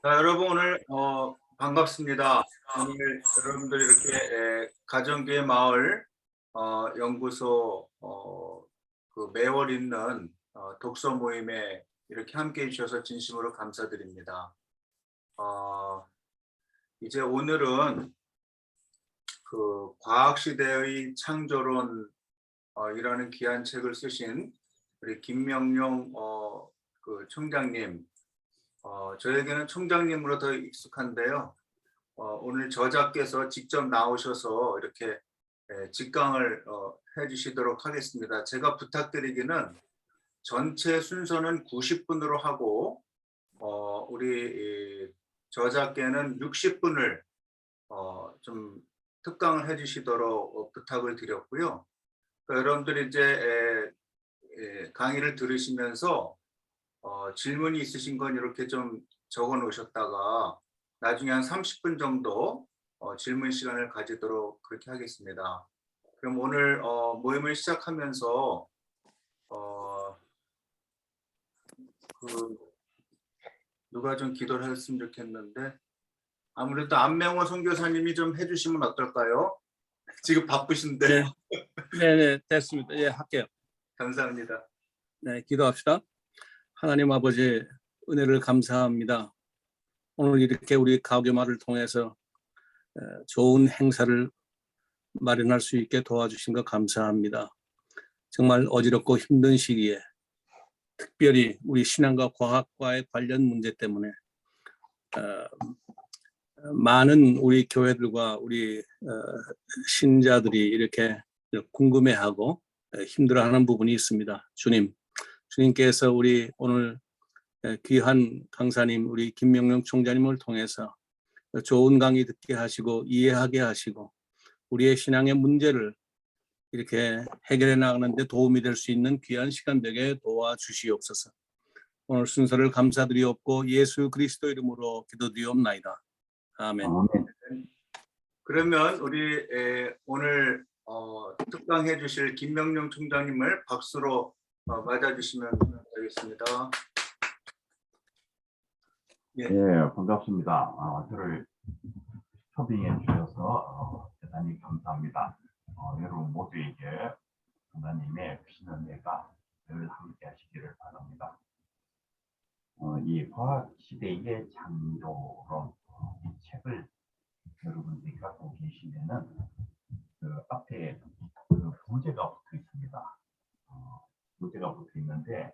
자, 여러분 오늘 반갑습니다. 오늘 여러분들 이렇게 가정교회 마을 연구소 그 매월 있는 독서 모임에 이렇게 함께해 주셔서 진심으로 감사드립니다. 이제 오늘은 그 과학 시대의 창조론 이라는 귀한 책을 쓰신 우리 김명룡 그 총장님, 저에게는 총장님으로 더 익숙한데요. 오늘 저자께서 직접 나오셔서 이렇게 직강을 해주시도록 하겠습니다. 제가 부탁드리기는 전체 순서는 90분으로 하고 우리 저자께는 60분을 좀 특강을 해주시도록 부탁을 드렸고요. 그러니까 여러분들이 이제 강의를 들으시면서 질문이 있으신 건 이렇게 좀 적어 놓으셨다가 나중에 한 30분 정도 질문 시간을 가지도록 그렇게 하겠습니다. 그럼 오늘 모임을 시작하면서 그 누가 좀 기도를 했으면 좋겠는데 아무래도 안명호 선교사님이 좀 해주시면 어떨까요? 지금 바쁘신데. 네, 됐습니다. 예, 할게요. 감사합니다. 네, 기도합시다. 하나님 아버지 은혜를 감사합니다. 오늘 이렇게 우리 가교마를 통해서 좋은 행사를 마련할 수 있게 도와주신 것 감사합니다. 정말 어지럽고 힘든 시기에 특별히 우리 신앙과 과학과의 관련 문제 때문에 많은 우리 교회들과 우리 신자들이 이렇게 궁금해하고 힘들어하는 부분이 있습니다. 주님께서 우리 오늘 귀한 강사님 우리 김명룡 총장님을 통해서 좋은 강의 듣게 하시고 이해하게 하시고 우리의 신앙의 문제를 이렇게 해결해 나가는 데 도움이 될 수 있는 귀한 시간 되게 도와주시옵소서. 오늘 순서를 감사드리옵고 예수 그리스도 이름으로 기도드리옵나이다. 아멘. 그러면 우리 오늘 특강해 주실 김명룡 총장님을 박수로 맞아주시면 되겠습니다. 예, 반갑습니다. 저를 초대해 주셔서 대단히 감사합니다. 여러분 모두에게 하나님의 신은혜가 늘 함께 하시기를 바랍니다. 이 과학 시대의 창조론 이 책을 여러분들이 갖고 계시면은 그 앞에 그 부제가 붙어 있습니다. 부제가 붙어 있는데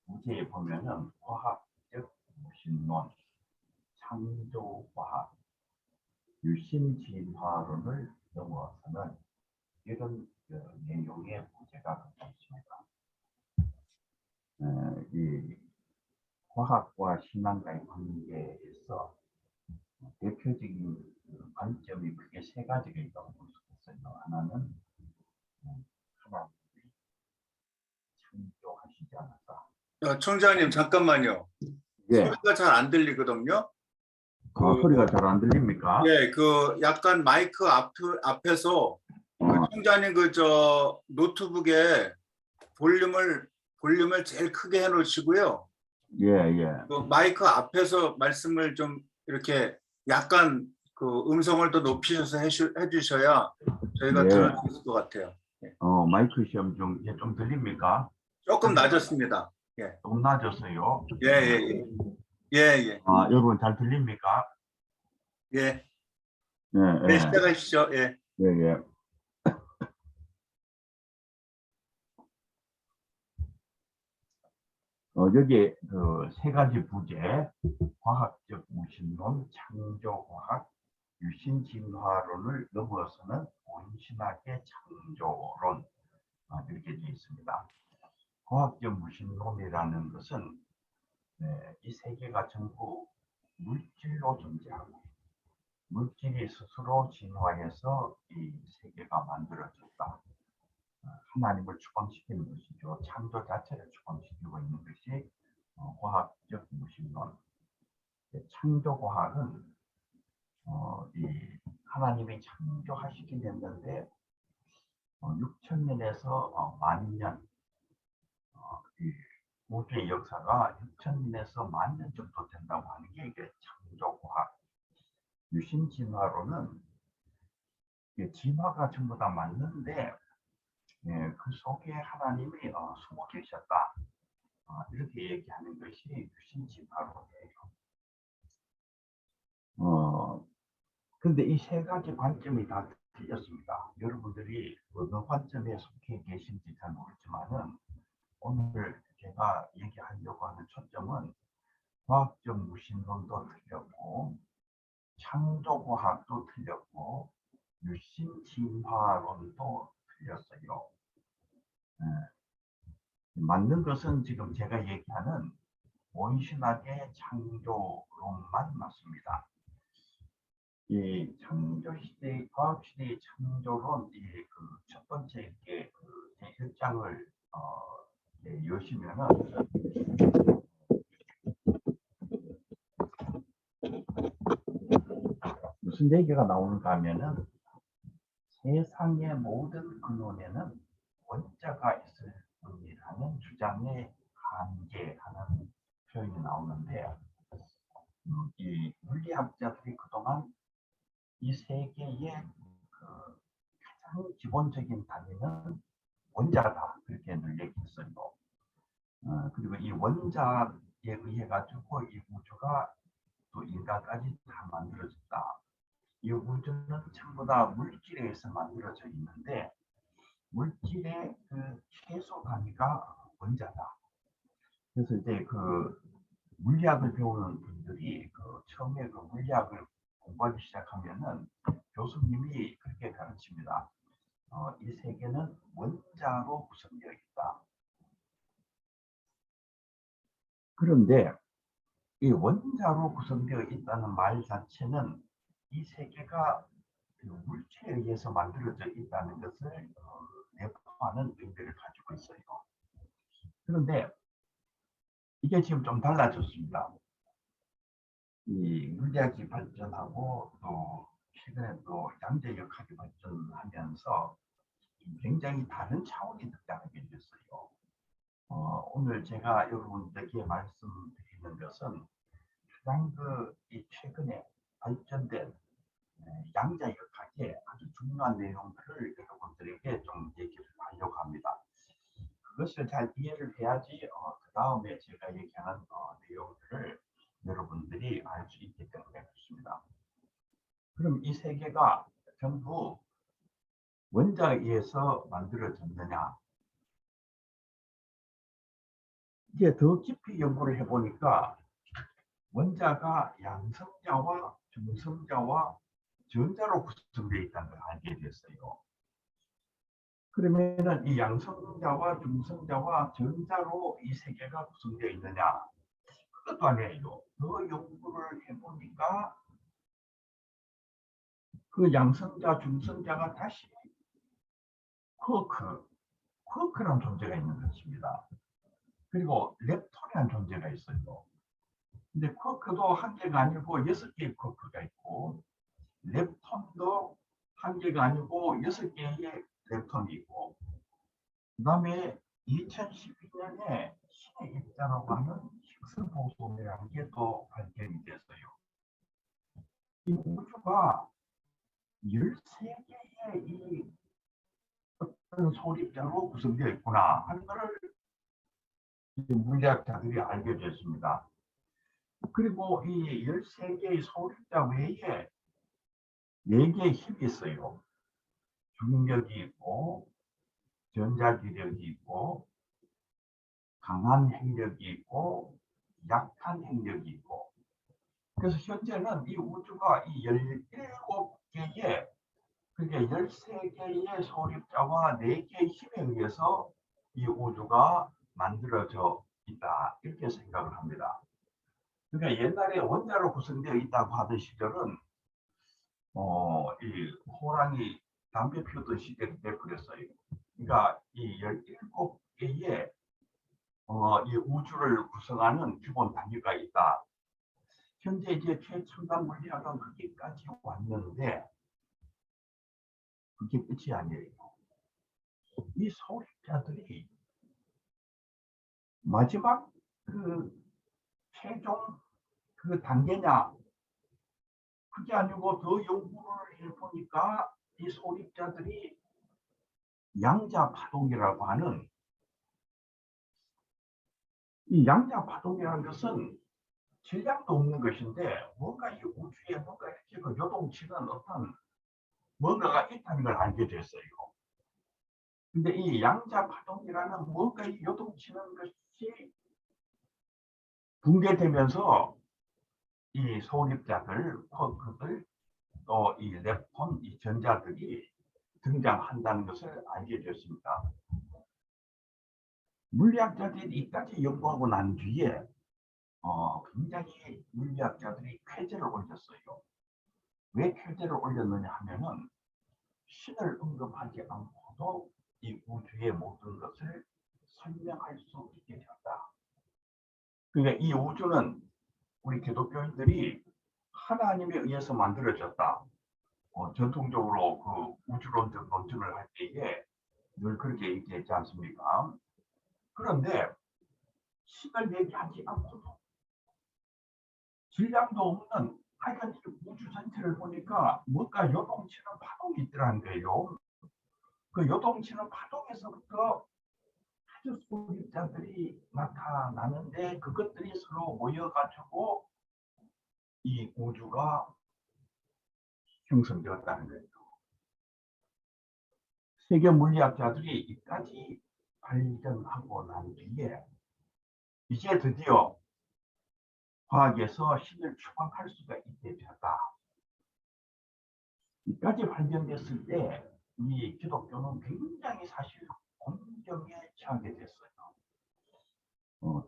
부제에 보면은 과학적 무신론, 창조과학, 유신진화론을 넘어서는 이런 내용의 부제가 붙어 있습니다. 이 과학과 신앙과의 관계에서 대표적인 관점이 크게 세 가지가 있다고 볼 수 있어요. 하나는 하나님이 창조하시지 않았다. 총장님 잠깐만요. 예. 소리가 잘 안 들리거든요. 소리가 잘 안 들립니까? 예, 그 약간 마이크 앞에서 그 총장님 그 저 노트북에 볼륨을 제일 크게 해놓으시고요. 예. 그 마이크 앞에서 말씀을 좀 이렇게 약간 그 음성을 더 높이셔서 해주셔야 저희가 들을 수 있을 것 같아요. 예. 마이크 시험 좀 들립니까? 조금 낮았습니다. 예. 좀 낮았어요. 예. 여러분 잘 들립니까? 예. 예. 시작하시죠. 예. 예. 여기 그 세 가지 부제, 과학적 무신론, 창조과학, 유신진화론을 넘어서는 온신학의 창조론 이렇게 되어 있습니다. 과학적 무신론이라는 것은 이 세계가 전부 물질로 존재하고 물질이 스스로 진화해서 이 세계가 만들어졌다. 하나님을 추방시키는 것이죠. 창조 자체를 추방시키고 있는 것이 과학적 무신론. 창조과학은 이 하나님이 창조하시긴 했는데 6,000년에서 10,000년 이 우주의 역사가 6천년에서 10,000년 정도 된다고 하는 게 이게 창조과학. 유신 진화로는 진화가 전부 다 맞는데 그 속에 하나님이 숨어 계셨다. 이렇게 얘기하는 것이 유신 진화론이에요. 근데 이 세 가지 관점이 다 틀렸습니다. 여러분들이 어느 관점에 속해 계신지 잘 모르지만은 오늘 제가 얘기하려고 하는 초점은 과학적 무신론도 틀렸고 창조과학도 틀렸고 유신진화론도 틀렸어요. 맞는 것은 지금 제가 얘기하는 원신학의 창조론만 맞습니다. 이 창조시대, 과학시대의 창조론, 그 첫 번째 제 1장을 여시면은 무슨 얘기가 나오는가 하면은 세상의 모든 근원에는 원자가 있을 뿐이라는 주장에 한계하는 표현이 나오는데 이 물리학자들이 그동안 이 세계의 그 가장 기본적인 단위는 원자다 그렇게 늘 얘기했어요. 그리고 이 원자에 의해 가지고 이 우주가 또 인간까지 다 만들어졌다. 이 우주는 전부 다 물질에 의해서 만들어져 있는데 물질의 그 최소 단위가 원자다. 그래서 이제 그 물리학을 배우는 분들이 그 처음에 그 물리학을 공부하기 시작하면은 교수님이 그렇게 가르칩니다. 이 세계는 원자로 구성되어 있다. 그런데 이 원자로 구성되어 있다는 말 자체는 이 세계가 그 물질에 의해서 만들어져 있다는 것을 내포하는 의미를 가지고 있어요. 그런데 이게 지금 좀 달라졌습니다. 이 물리학이 발전하고 또 최근에 또 양자역학이 발전하면서 굉장히 다른 차원이 등장하게 됐어요. 오늘 제가 여러분들에게 말씀드리는 것은 가장 이 최근에 발전된 양자역학의 아주 중요한 내용들을 여러분들에게 좀 얘기를 하려고 합니다. 그것을 잘 이해를 해야지 그 다음에 제가 얘기하는 내용들을 여러분들이 알 수 있기 때문에 그렇습니다. 그럼 이 세계가 전부 원자에 의해서 만들어졌느냐? 이제 더 깊이 연구를 해보니까 원자가 양성자와 중성자와 전자로 구성되어 있다는 걸 알게 됐어요. 그러면은 이 양성자와 중성자와 전자로 이 세계가 구성되어 있느냐? 그것도 아니에요. 더 연구를 해보니까 그 양성자, 중성자가 다시 쿼크라는 존재가 있는 것입니다. 그리고 렙톤이라는 존재가 있어요. 근데 쿼크도 한 개가 아니고 6개의 쿼크가 있고 렙톤도 한 개가 아니고 6개의 렙톤이 있고 그 다음에 2012년에 신의 입자라고 하는 힉스 보손이라는 게 또 발견이 됐어요. 이 우주가 13개의 이 어떤 소립자로 구성되어 있구나 하는 것을 물리학자들이 알게 됐습니다. 그리고 이 13개의 소립자 외에 4개의 힘이 있어요. 중력이 있고 전자기력이 있고 강한 핵력이 있고 약한 핵력이 있고 그래서 현재는 이 우주가 이 17개의 그게 13개의 소립자와 4개의 힘에 의해서 이 우주가 만들어져 있다 이렇게 생각을 합니다. 그러니까 옛날에 원자로 구성되어 있다고 하던 시절은 이 호랑이 담배 피우던 시대가 돼버렸어요. 그러니까 이 17개의 이 우주를 구성하는 기본 단위가 있다. 현재 이제 최첨단 물리학은 거기까지 왔는데 그게 끝이 아니에요. 이 소립자들이 마지막 그 최종 그 단계냐, 그게 아니고 더 연구를 해보니까 이 소립자들이 양자 파동이라고 하는, 이 양자 파동이라는 것은 질량도 없는 것인데 뭔가 이 우주에 뭔가 이렇게 그 요동치는 어떤 뭔가가 있다는 걸 알게 됐어요. 근데 이 양자 파동이라는 뭔가 이 요동치는 것이 붕괴되면서 이 소립자들, 쿼크들, 또 이 렙톤, 이 전자들이 등장한다는 것을 알게 됐습니다. 물리학자들이 이까지 연구하고 난 뒤에 굉장히 물리학자들이 쾌재를 올렸어요. 왜 쾌재를 올렸느냐 하면은 신을 언급하지 않고도 이 우주의 모든 것을 설명할 수 있게 되었다. 그러니까 이 우주는 우리 기독교인들이 하나님에 의해서 만들어졌다. 전통적으로 그 우주론적 논증을 할 때에 늘 그렇게 얘기했지 않습니까? 그런데 신을 얘기하지 않고도 질량도 없는 하여간 우주 전체를 보니까 뭔가 요동치는 파동이 있더라는 거예요. 그 요동치는 파동에서부터 아주 소립자들이 나타나는데 그것들이 서로 모여가지고 이 우주가 형성되었다는 거예요. 세계 물리학자들이 이까지 발견하고 난 뒤에 이제 드디어 과학에서 신을 추방할 수가 있게 되었다. 이까지 발견됐을 때 이 기독교는 굉장히 사실 공경에 처하게 됐어요.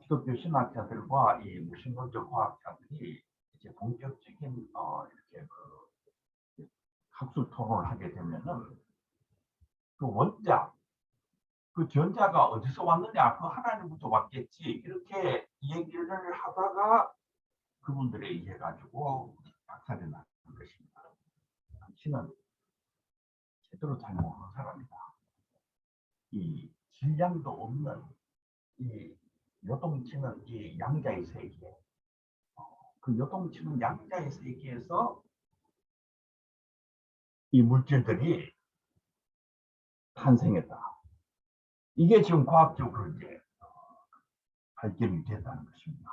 기독교 신학자들과 이 무신론적 과학자들이 이제 본격적인 이렇게 그 학술 토론을 하게 되면은 그 원자, 그 전자가 어디서 왔느냐, 그 하나님부터 왔겠지, 이렇게 얘기를 하다가 그분들에 의해 가지고 박살이 나는 것입니다. 당신은 제대로 잘 모르는 사람이다. 이 질량도 없는 이 요동치는 이 양자의 세계, 그 요동치는 양자의 세계에서 이 물질들이 탄생했다. 이게 지금 과학적으로 이제 발견이 됐다는 것입니다.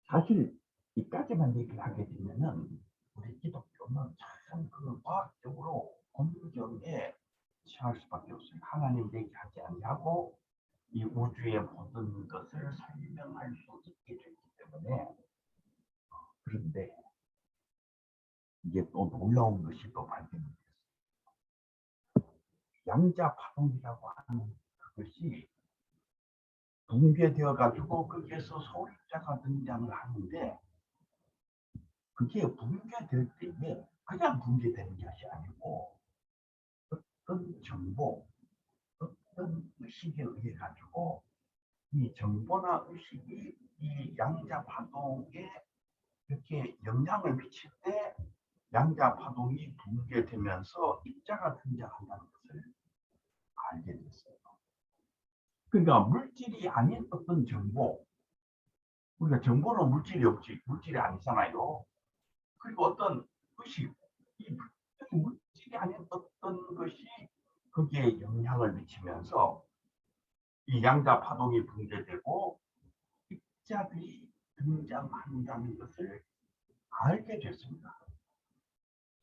사실 이까지만 얘기를 하게 되면은 우리 기독교는 참 그 과학적으로 공경에 취할 수밖에 없어요. 하나님 얘기하지 아니하고 이 우주의 모든 것을 설명할 수 있게 되기 때문에. 그런데 이게 또 놀라운 것이 또 발견이 됐어요. 양자 파동이라고 하는 그것이 붕괴되어 가지고 거기에서 소립자가 등장을 하는데, 그게 붕괴될 때에 그냥 붕괴되는 것이 아니고 어떤 정보, 어떤 의식에 의해 가지고 이 정보나 의식이 이 양자 파동에 이렇게 영향을 미칠 때 양자 파동이 붕괴되면서 입자가 등장한다는 것을 알게 됐어요. 그러니까 물질이 아닌 어떤 정보, 우리가 정보는 물질이 없지, 물질이 아니잖아요. 그리고 어떤 의식, 이 물질이 아닌 어떤 것이 거기에 영향을 미치면서 이 양자 파동이 붕괴되고 입자들이 등장한다는 것을 알게 됐습니다.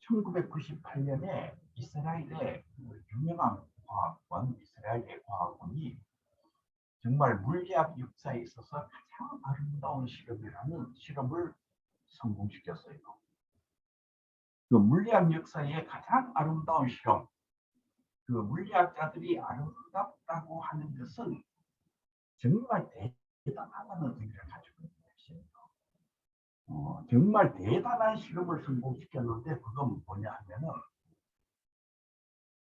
1998년에 이스라엘의 유명한 과학관, 이스라엘의 과학원이 정말 물리학 역사에 있어서 가장 아름다운 실험이라는 실험을 성공시켰어요. 그 물리학 역사의 가장 아름다운 실험, 그 물리학자들이 아름답다고 하는 것은 정말 대단하다는 의미를 가지고 있는 것이에요. 정말 대단한 실험을 성공시켰는데 그건 뭐냐 하면은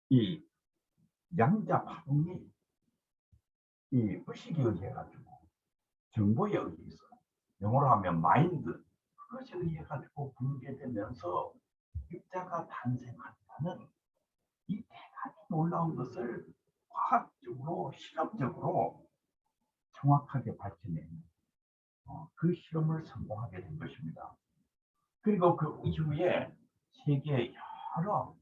이 양자 파동이 이 의식에 의해 가지고 정보에 의해서, 영어로 하면 마인드, 그것에 의해 가지고 붕괴되면서 입자가 탄생한다는 이 대단히 놀라운 것을 과학적으로 실험적으로 정확하게 밝혀낸 그 실험을 성공하게 된 것입니다. 그리고 그 이후에 세계 여러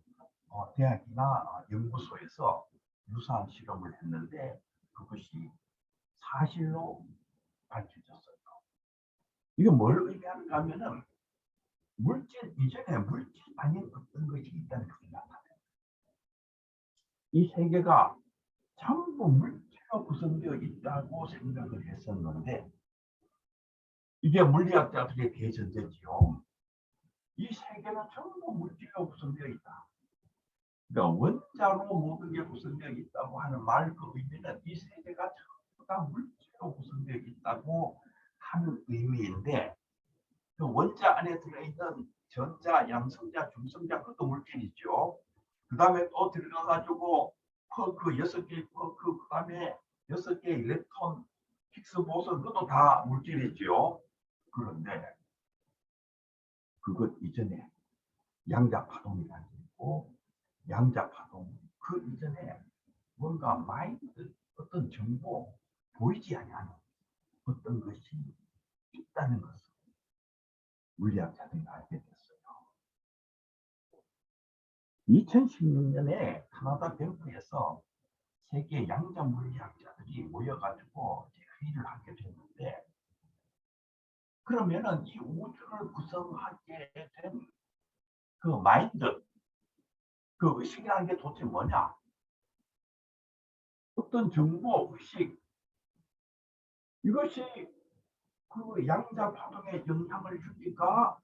대학이나 연구소에서 유사한 실험을 했는데 그것이 사실로 밝혀졌어요. 이게 뭘 의미하는가 하면은 이전에 물질 아닌 어떤 것이 있다는 것을 나타내요. 이 세계가 전부 물질로 구성되어 있다고 생각을 했었는데 이게 물리학자들의 대전제지요. 이 세계는 전부 물질로 구성되어 있다. 그러니까 원자로 모든 게 구성되어 있다고 하는 말 그 의미는 이 세계가 전부 다 물질로 구성되어 있다고 하는 의미인데 그 원자 안에 들어있는 전자, 양성자, 중성자 그것도 물질이죠. 그 다음에 또 들어가가지고 쿼크 6개의 쿼크 그 다음에 6개의 일렉트론, 힉스 보선 그것도 다 물질이죠. 그런데 그것 이전에 양자 파동이라는 게 있고 양자 파동 그 이전에 뭔가 마인드 어떤 정보 보이지 않는 어떤 것이 있다는 것을 물리학자들이 알게 됐어요. 2016년에 카나다 밴쿠에서 세계 양자 물리학자들이 모여가지고 회의를 하게 됐는데 그러면은 이 우주를 구성하게 된 그 마인드, 그 의식이라는 게 도대체 뭐냐? 어떤 정보, 의식 이것이 그 양자 파동에 영향을 주니까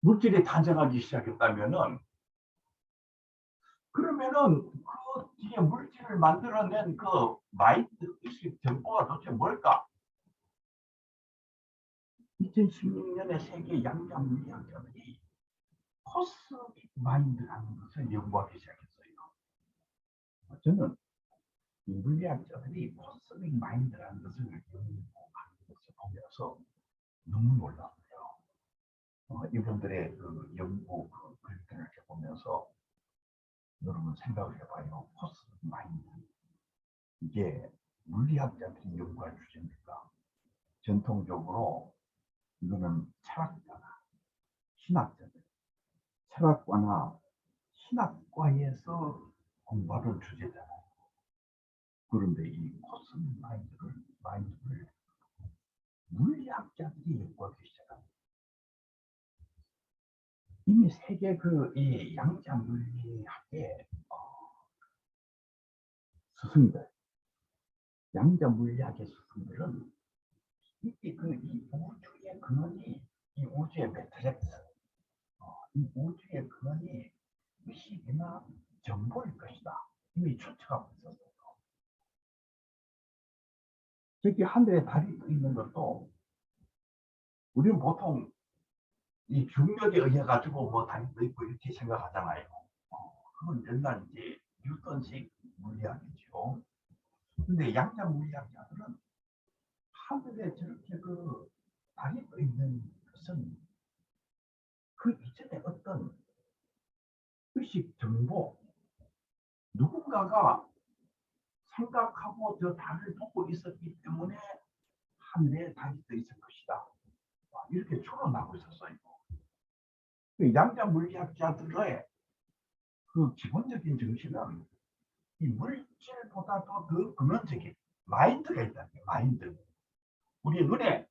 물질이 탄생하기 시작했다면은 그러면은 그 뒤에 물질을 만들어낸 그 마인드, 의식, 정보가 도대체 뭘까? 2016년에 세계 양자 물리학자들이 코스믹 마인드라는 것을 연구하기 시작했어요. 저는 이 물리학자들이 코스믹 마인드라는 것을 연구하는 것을 보면서 너무 놀랐어요. 이분들의 그 연구 그 글들을 이렇게 보면서 여러분 생각을 해봐요. 코스믹 마인드 이게 물리학자들이 연구할 주제입니까? 전통적으로 이거는 철학자나 신학자들, 철학과나 신학과에서 공부하는 주제잖아요. 그런데 이 코스믹 마인드를 물리학자들이 연구하기 시작합니다. 이미 세계 이 양자 물리학의 스승들, 양자 물리학의 스승들은 이 우주의 근원이 이 우주의 매트릭스, 이 우주의 근원이 의식이나 정보일 것이다. 이미 추측하고 있었어요. 저기 하늘에 달이 떠 있는 것도 우리는 보통 이 중력에 의해 가지고 뭐 달이 떠 있고 이렇게 생각하잖아요. 그건 옛날 이제 뉴턴식 물리학이죠. 근데 양자 물리학자들은 하늘에 저렇게 그 달이 떠 있는 것은 그 이전에 어떤 의식 정보 누군가가 생각하고 저 달을 보고 있었기 때문에 하늘에 달이 떠 있을 것이다. 이렇게 추론하고 있었어요. 양자 물리학자들의 그 기본적인 정신은 이 물질보다도 더 근원적인 마인드가 있다는 거예요. 마인드. 우리 눈에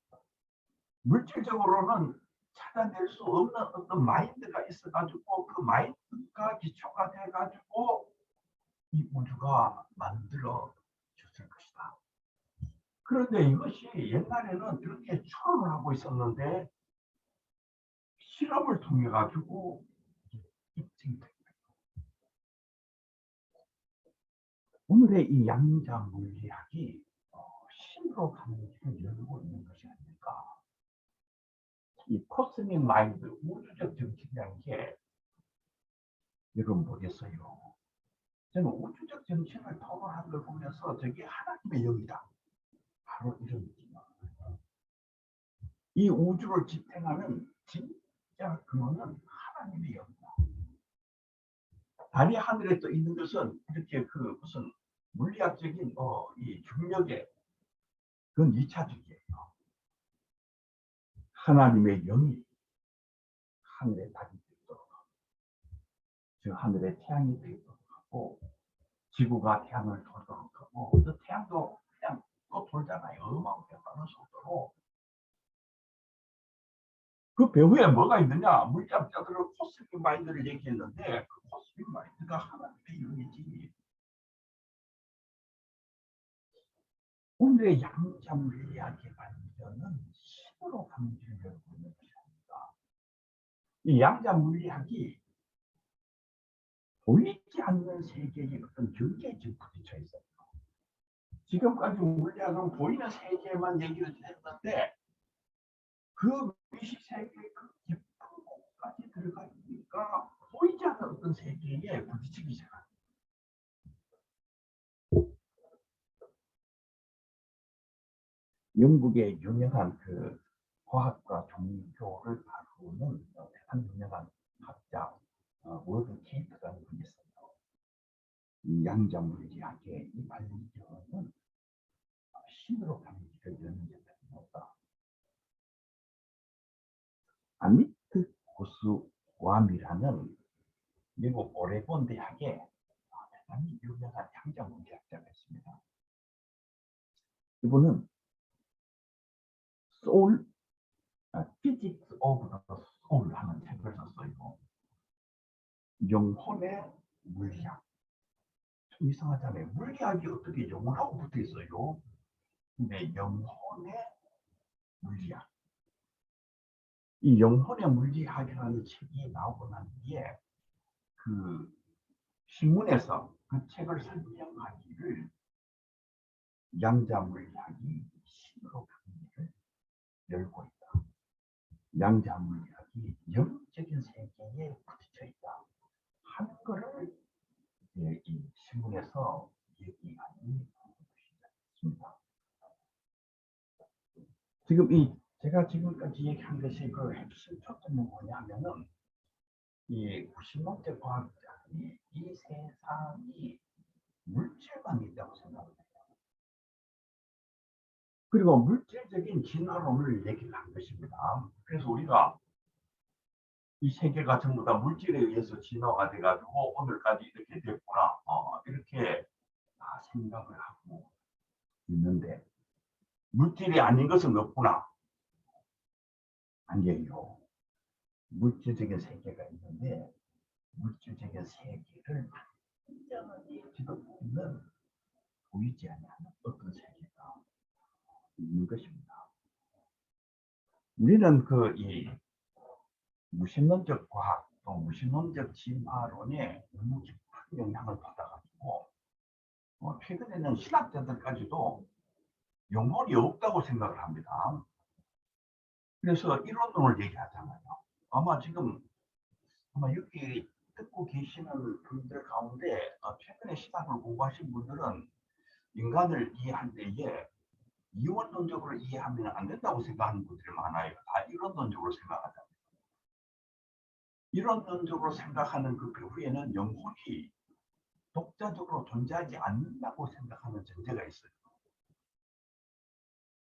물질적으로는 찾아낼 수 없는 어떤 마인드가 있어가지고 그 마인드가 기초가 돼가지고 이 우주가 만들어졌을 것이다. 그런데 이것이 옛날에는 그렇게 추론을 하고 있었는데 실험을 통해 가지고 입증이 됩니다. 오늘의 이 양자 물리학이 신으로 가는 길을 열고 있는 것이 아닐까. 이 코스믹 마인드, 우주적 정신이라는 게 여러분 보겠어요. 저는 우주적 정신을 토론하는 걸 보면서 저게 하나님의 영이다. 바로 이런 느낌입니다. 이 우주를 지탱하는 진짜 근원은 하나님의 영이다. 달이 하늘에 떠 있는 것은 이렇게 무슨 물리학적인 이 중력의 그건 2차적이에요. 하나님의 영이 하늘에 달이 되도록 하고, 즉 하늘에 태양이 되도록 하고, 지구가 태양을 돌도록 하고, 그 태양도 그냥 또 돌잖아요. 어마어마하게 빠른 속도로. 그 배후에 뭐가 있느냐? 물리학자들은 코스믹 마인드를 얘기했는데 그 코스믹 마인드가 하나님의 영이지. 오늘의 양자 물리학의 발전은 신으로 강제를 열고 있는 것입니다. 이 양자 물리학이 보이지 않는 세계의 어떤 경계에 지금 부딪혀 있어요. 지금까지 물리학은 보이는 세계만 얘기를 했는데 그 의식 세계의 그 깊은 곳까지 들어가니까 보이지 않는 어떤 세계에 부딪히기 시작합니다. 영국의 유명한 그 과학과 종교를 다루는 대단히 유명한 학자 워드 케이프라는 분이 있어요. 이 양자 물리학의 이 발전은 신으로 감지를 여는 게 없다. 아미트 고스와미라는 미국 오레곤 대학의 대단히 유명한 양자 물리학자가 있습니다. 이분은 소울, Physics of the Soul 하는 책을 썼어요. 영혼의 물리학. 좀 이상하잖아요. 물리학이 어떻게 영혼하고 붙어 있어요? 근데 영혼의 물리학. 이 영혼의 물리학이라는 책이 나오고 난 뒤에 그 신문에서 그 책을 설명하기를 양자 물리학이 신으로 강의를 열고 있다. 양자 물리학이 영적인 세계에 부딪혀 있다. 하는 것을 이 신문에서 얘기하는 것입니다. 지금 제가 지금까지 얘기한 것이 그 핵심 초점은 뭐냐면은 이 구신론적 과학자들이 이 세상이 물질만 있다고 생각합니다. 그리고 물질적인 진화론을 얘기한 것입니다. 그래서 우리가 이 세계가 전부 다 물질에 의해서 진화가 돼가지고 오늘까지 이렇게 됐구나. 이렇게 다 생각을 하고 있는데 물질이 아닌 것은 없구나. 아니에요. 물질적인 세계가 있는데 물질적인 세계를 완전히 뒤덮는 보이지 않는 어떤 세계가 있는 것입니다. 우리는 이 무신론적 과학 또 무신론적 진화론에 너무 깊은 영향을 받아가지고 최근에는 신학자들까지도 영혼이 없다고 생각을 합니다. 그래서 이론론을 얘기하잖아요. 아마 여기 듣고 계시는 분들 가운데 최근에 신학을 공부하신 분들은 인간을 이해할 때에 이원론적으로 이해하면 안 된다고 생각하는 분들이 많아요. 다 이론론적으로 생각하잖아요. 이론론적으로 생각하는 그 배후에는 영혼이 독자적으로 존재하지 않는다고 생각하는 전제가 있어요.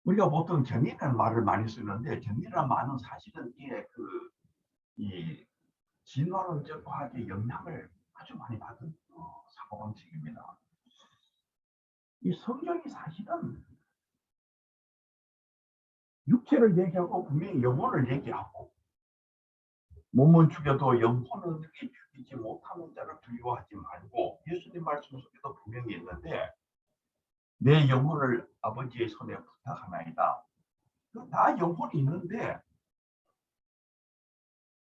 우리가 보통 정의라는 말을 많이 쓰는데 정의라는 말은 사실은 이 진화론적 과학의 영향을 아주 많이 받은 사고방식입니다. 이 성경이 사실은 육체를 얘기하고 분명히 영혼을 얘기하고 몸은 죽여도 영혼은 죽이지 못하는 자를 두려워하지 말고 예수님 말씀 속에도 분명히 있는데 내 영혼을 아버지의 손에 부탁하나이다. 다 영혼이 있는데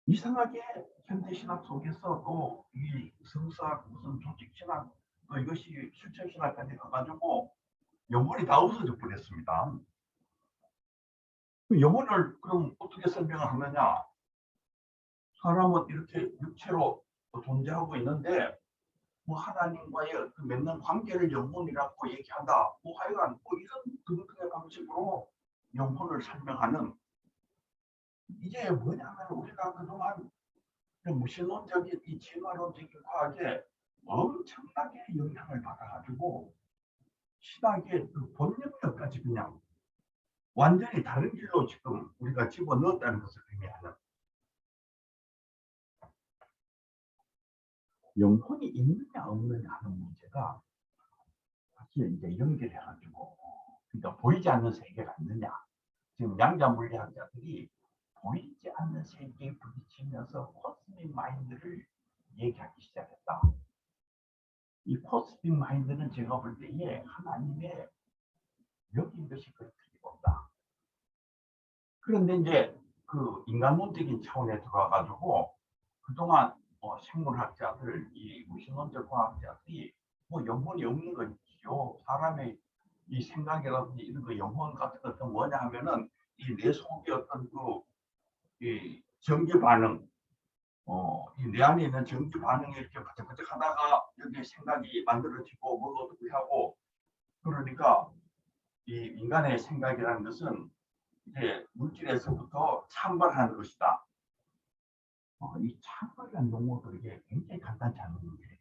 이상하게 현대신학 속에서 또 이 성서학 무슨 조직신학 또 이것이 실천신학까지 가가지고 영혼이 다 없어져 버렸습니다. 그 영혼을 그럼 어떻게 설명을 하느냐? 사람은 이렇게 육체로 존재하고 있는데 뭐 하나님과의 그 맺는 관계를 영혼이라고 얘기한다. 뭐 하여간 뭐 이런 등등의 방식으로 영혼을 설명하는 이게 뭐냐면 우리가 그동안 무신론적인 이 진화론적인 과학에 엄청나게 영향을 받아가지고 신학의 그 본능력까지 그냥 완전히 다른 길로 지금 우리가 집어넣었다는 것을 의미하는, 영혼이 있느냐 없느냐 하는 문제가 사실 이제 연결해가지고, 그러니까 보이지 않는 세계가 있느냐. 지금 양자 물리학자들이 보이지 않는 세계에 부딪히면서 코스믹 마인드를 얘기하기 시작했다. 이 코스믹 마인드는 제가 볼 때에 하나님의 여긴 것이 그렇게 본다. 그런데 이제 그 인간론적인 차원에 들어와가지고 그동안 생물학자들, 이 무신론적 과학자들이 뭐 영혼이 없는 거죠. 사람의 이 생각이라든지 이런 거 영혼 같은 것은 뭐냐 하면은 이 내 속의 어떤 이 전기 반응, 이 내 안에 있는 전기 반응이 이렇게 바짝바짝 하다가 여기 생각이 만들어지고 뭘 어떻게 하고, 그러니까 이 인간의 생각이라는 것은 이제 물질에서부터 창발하는 것이다. 이 창발이라는 용어도 이게 굉장히 간단치 않은 문제예요.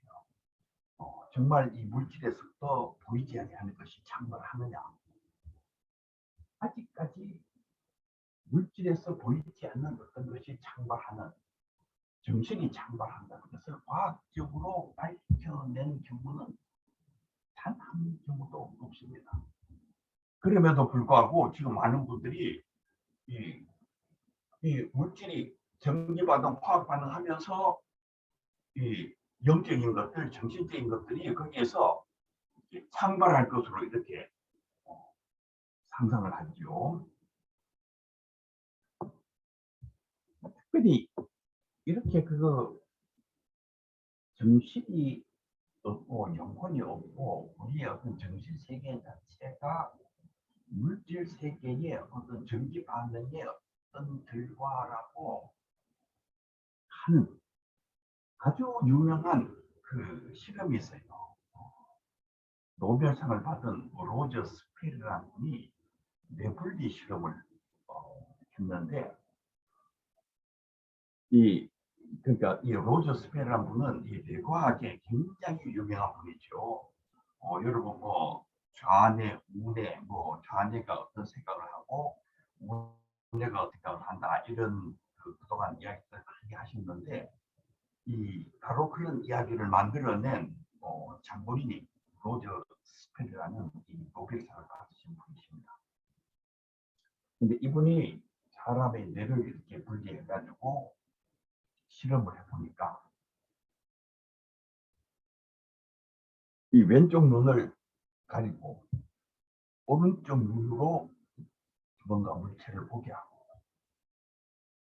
정말 이 물질에서부터 보이지 않는 것이 창발하느냐? 아직까지 물질에서 보이지 않는 어떤 것이 창발하는, 정신이 창발한다는 것을 과학적으로 밝혀낸 경우는 단 한 경우도 없습니다. 그럼에도 불구하고 지금 많은 분들이 이 물질이 전기 반응, 화학 반응하면서 이 영적인 것들, 정신적인 것들이 거기에서 창발할 것으로 이렇게 상상을 하죠. 특별히 이렇게 정신이 없고 영혼이 없고 우리의 어떤 정신 세계 자체가 물질 세계의 어떤 전기 반응의 어떤 결과라고 하는 아주 유명한 그 실험이 있어요. 노벨상을 받은 로저 스피르라는 분이 뇌분리 실험을 했는데, 그러니까 이 로저 스피르라는 분은 이 뇌과학에 굉장히 유명한 분이죠. 여러분 뭐 좌뇌, 우뇌, 뭐 좌뇌가 어떤 생각을 하고 우뇌가 어떤 생각을 한다, 이런 그동안 이야기를 많이 하셨는데, 바로 그런 이야기를 만들어낸 장본인이 로저 스페르라는 이 노벨상을 받으신 분이십니다. 근데 이분이 사람의 뇌를 이렇게 분리해가지고 실험을 해보니까 이 왼쪽 눈을 가리고 오른쪽 눈으로 뭔가 물체를 보게 하고,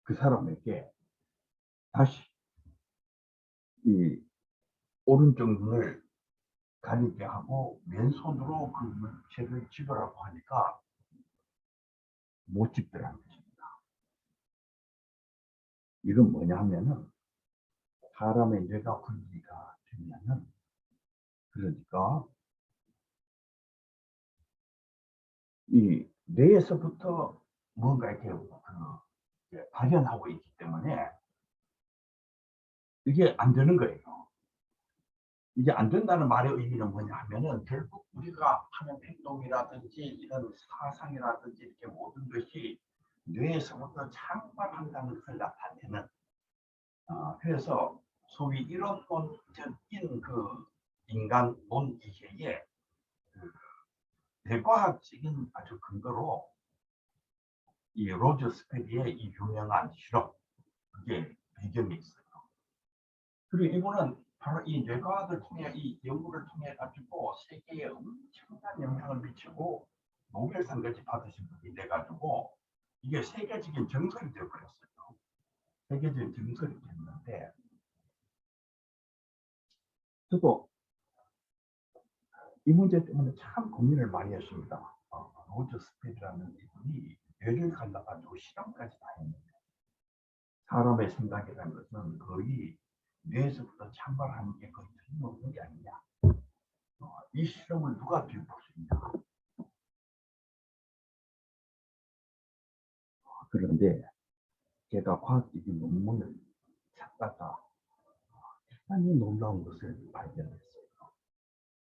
그 사람에게 다시 이 오른쪽 눈을 가리게 하고 왼손으로 그 물체를 집으라고 하니까 못 집더라는 것입니다. 이건 뭐냐 하면은 사람의 뇌가 분리가 되면은, 그러니까 이 뇌에서부터 뭔가 이렇게 발현하고 있기 때문에 이게 안 되는 거예요. 이게 안 된다는 말의 의미는 뭐냐 하면은 결국 우리가 하는 행동이라든지 이런 사상이라든지 이렇게 모든 것이 뇌에서부터 창발한다는 것을 나타내는, 그래서 소위 이론론적인 그 인간론 이해에 대과학적인 아주 근거로 이 로저 스페리의 이 유명한 실험, 그게 배경이 있어요. 그리고 이분은 바로 이 뇌과학을 통해, 이 연구를 통해 가지고 세계에 엄청난 영향을 미치고 노벨상까지 받으신 분이 돼가지고 이게 세계적인 정설이 되어버렸어요. 세계적인 정설이 됐는데, 저도 이 문제 때문에 참 고민을 많이 했습니다. 로저 스페리라는 이분이 뇌를 갈라가지고 실험까지 다 했는데, 사람의 생각이라는 것은 거의 뇌에서부터 창발하는 게 거의 틀림없는 게 아니냐. 이 실험을 누가 뒤엎을 수 있냐. 그런데 제가 과학적인 논문을 찾다가 대단히 놀라운 것을 발견했어요.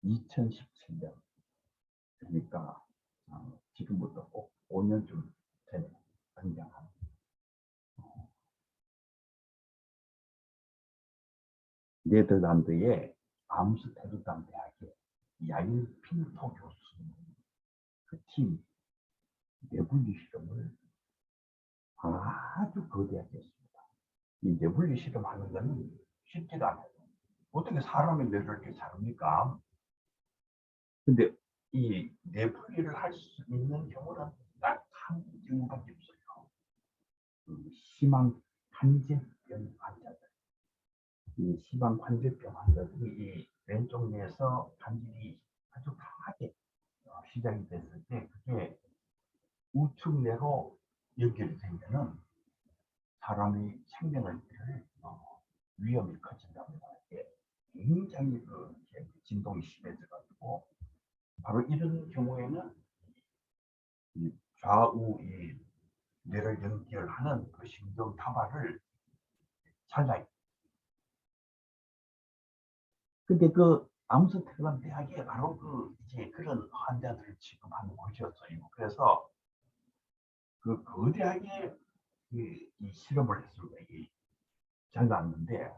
2017년 그러니까 지금부터 꼭 5년쯤 전에 등장한 네덜란드의 암스테르담 대학의 야일 핀토 교수 그 팀 내분리 실험을 아주 거대하게 했습니다. 이 내분리 실험하는 건 쉽지가 않아요. 어떻게 사람의 뇌를 이렇게 자릅니까? 근데 이 내분리를 할 수 있는 경우는 딱 한 경우밖에 없어요. 심한 관절병 환자들. 이 심한 관절병 환자들이 이 왼쪽 뇌에서 관절이 아주 강하게 시작이 됐을 때 그게 우측 뇌로 연결이 되면은 사람의 생명을 잃을 위험이 커진답니다. 이게 굉장히 진동이 심해져가지고 바로 이런 경우에는 이 좌우 이 뇌를 연결하는 그 신경 타발을 잘라요. 근데 그 암스테르담 대학에 바로 이제 그런 환자들을 취급하는 곳이었어요. 그래서 그 거대하게 이 실험을 했습니다. 잘랐는데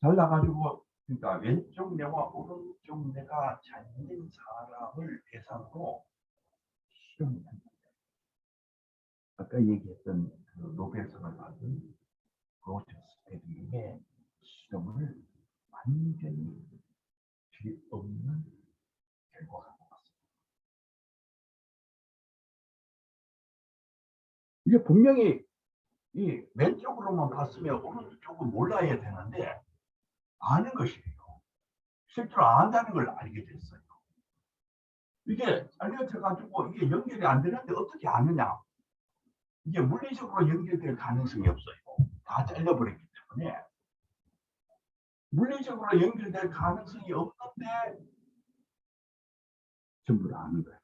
잘라가지고 그러니까 왼쪽 뇌와 오른쪽 뇌가 잘린 사람을 대상으로 실험을 했는데 아까 얘기했던 그 노벨상을 받은 로저스 베리의 실험을 완전히 뒤엎는 결과가 나왔습니다. 이게 분명히 이 왼쪽으로만 봤으면 오른쪽은 몰라야 되는데 아는 것이에요. 실제로 안다는 걸 알게 됐어요. 이게 알려져가지고 이게 연결이 안 되는데 어떻게 아느냐? 이게 물리적으로 연결될 가능성이 없어요. 다 잘려버렸기 때문에 물리적으로 연결될 가능성이 없는데 전부 다 아는 거예요.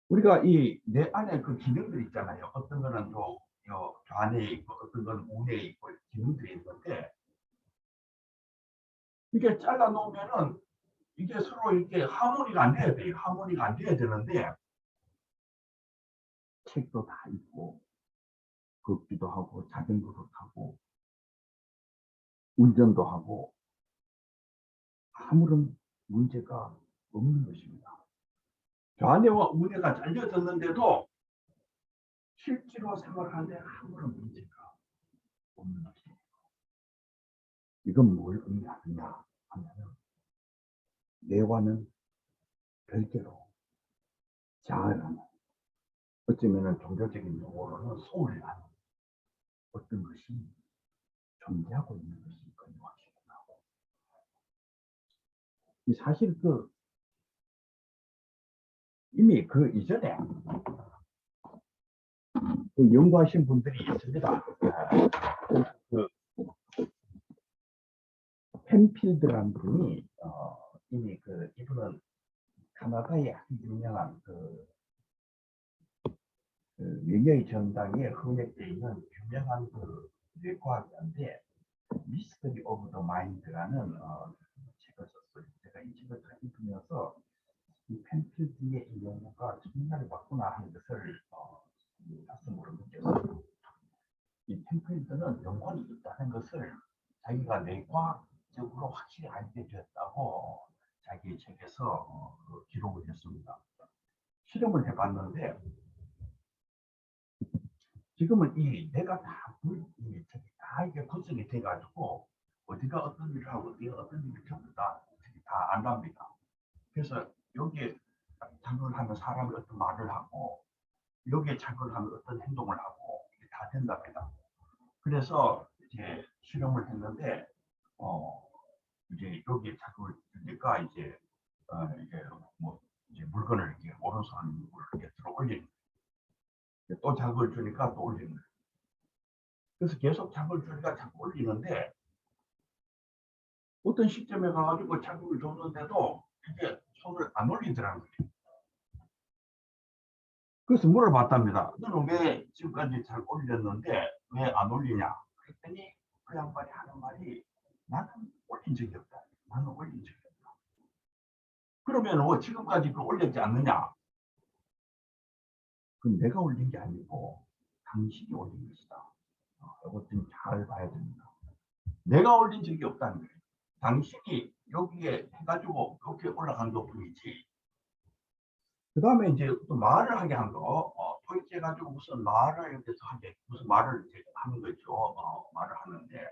우리가 이 뇌 안에 그 기능들 있잖아요. 어떤 거는 또 좌뇌에 있고 어떤 건 우뇌에 있고 기능들이 있는데 이게 잘라 놓으면은 이게 서로 이렇게 하모니가 안 돼야 돼요. 하모니가 안 돼야 되는데 책도 다 읽고 걷기도 하고 자전거도 타고 운전도 하고 아무런 문제가 없는 것입니다. 좌뇌와 우뇌가 잘려졌는데도 실제로 생활하는데 아무런 문제가 없는 것입니다. 이건 뭘 의미하느냐 하면 뇌와는 별개로 자아라는 어쩌면 종교적인 용어로는 소울이라는 어떤 것이 존재하고 있는 것이 확실합니다. 사실 이미 그 이전에 연구하신 분들이 있습니다. 펜필드라는 분이 이미 이분은 카나다의 아주 유명한 명예의 전당에 헌액되어 있는 유명한 뇌과학자인데 미스터리 오브 더 마인드라는 책을 썼어요. 제가 이 책을 다 읽으면서 이 펜필드의 이 연구가 정말 맞구나 하는 것을 말씀으로 느꼈어요. 이 펜필드는 영혼이 있다는 것을 자기가 뇌과학적으로 확실히 알게 되었다고 자기 책에서 기록을 했습니다. 실험을 해봤는데 지금은 이 뇌가 다 이게 구성이 돼가지고 어디가 어떤 일을 하고 어디가 어떤 일을 전부 다 안답니다. 그래서 여기에 작용을 하면 사람이 어떤 말을 하고 여기에 작용을 하면 어떤 행동을 하고 이게 다 된답니다. 그래서 이제 실험을 했는데 이제 여기에 작용을 주니까 이제 물건을 이렇게 오른손을 이렇게 들어 올리는 또 자극을 주니까 또 올리는 거예요. 그래서 계속 자극을 주니까 자꾸 올리는데 어떤 시점에 가가지고 자극을 줬는데도 이게 손을 안 올리더라는 거예요. 그래서 물어봤답니다. 너는 왜 지금까지 잘 올렸는데 왜 안 올리냐? 그랬더니 그 양반이 하는 말이 나는 올린 적이 없다. 나는 올린 적이 없다. 그러면 지금까지 그 올렸지 않느냐? 그건 내가 올린 게 아니고 당신이 올린 것이다. 이것 좀 잘 봐야 됩니다. 내가 올린 적이 없다는 거예요. 당신이 여기에 해가지고 이렇게 올라간 것 뿐이지. 그 다음에 이제 또 말을 하게 한 거, 도입해가지고 무슨 말을 여기서 하게, 무슨 말을 이제 하는 거죠. 말을 하는데,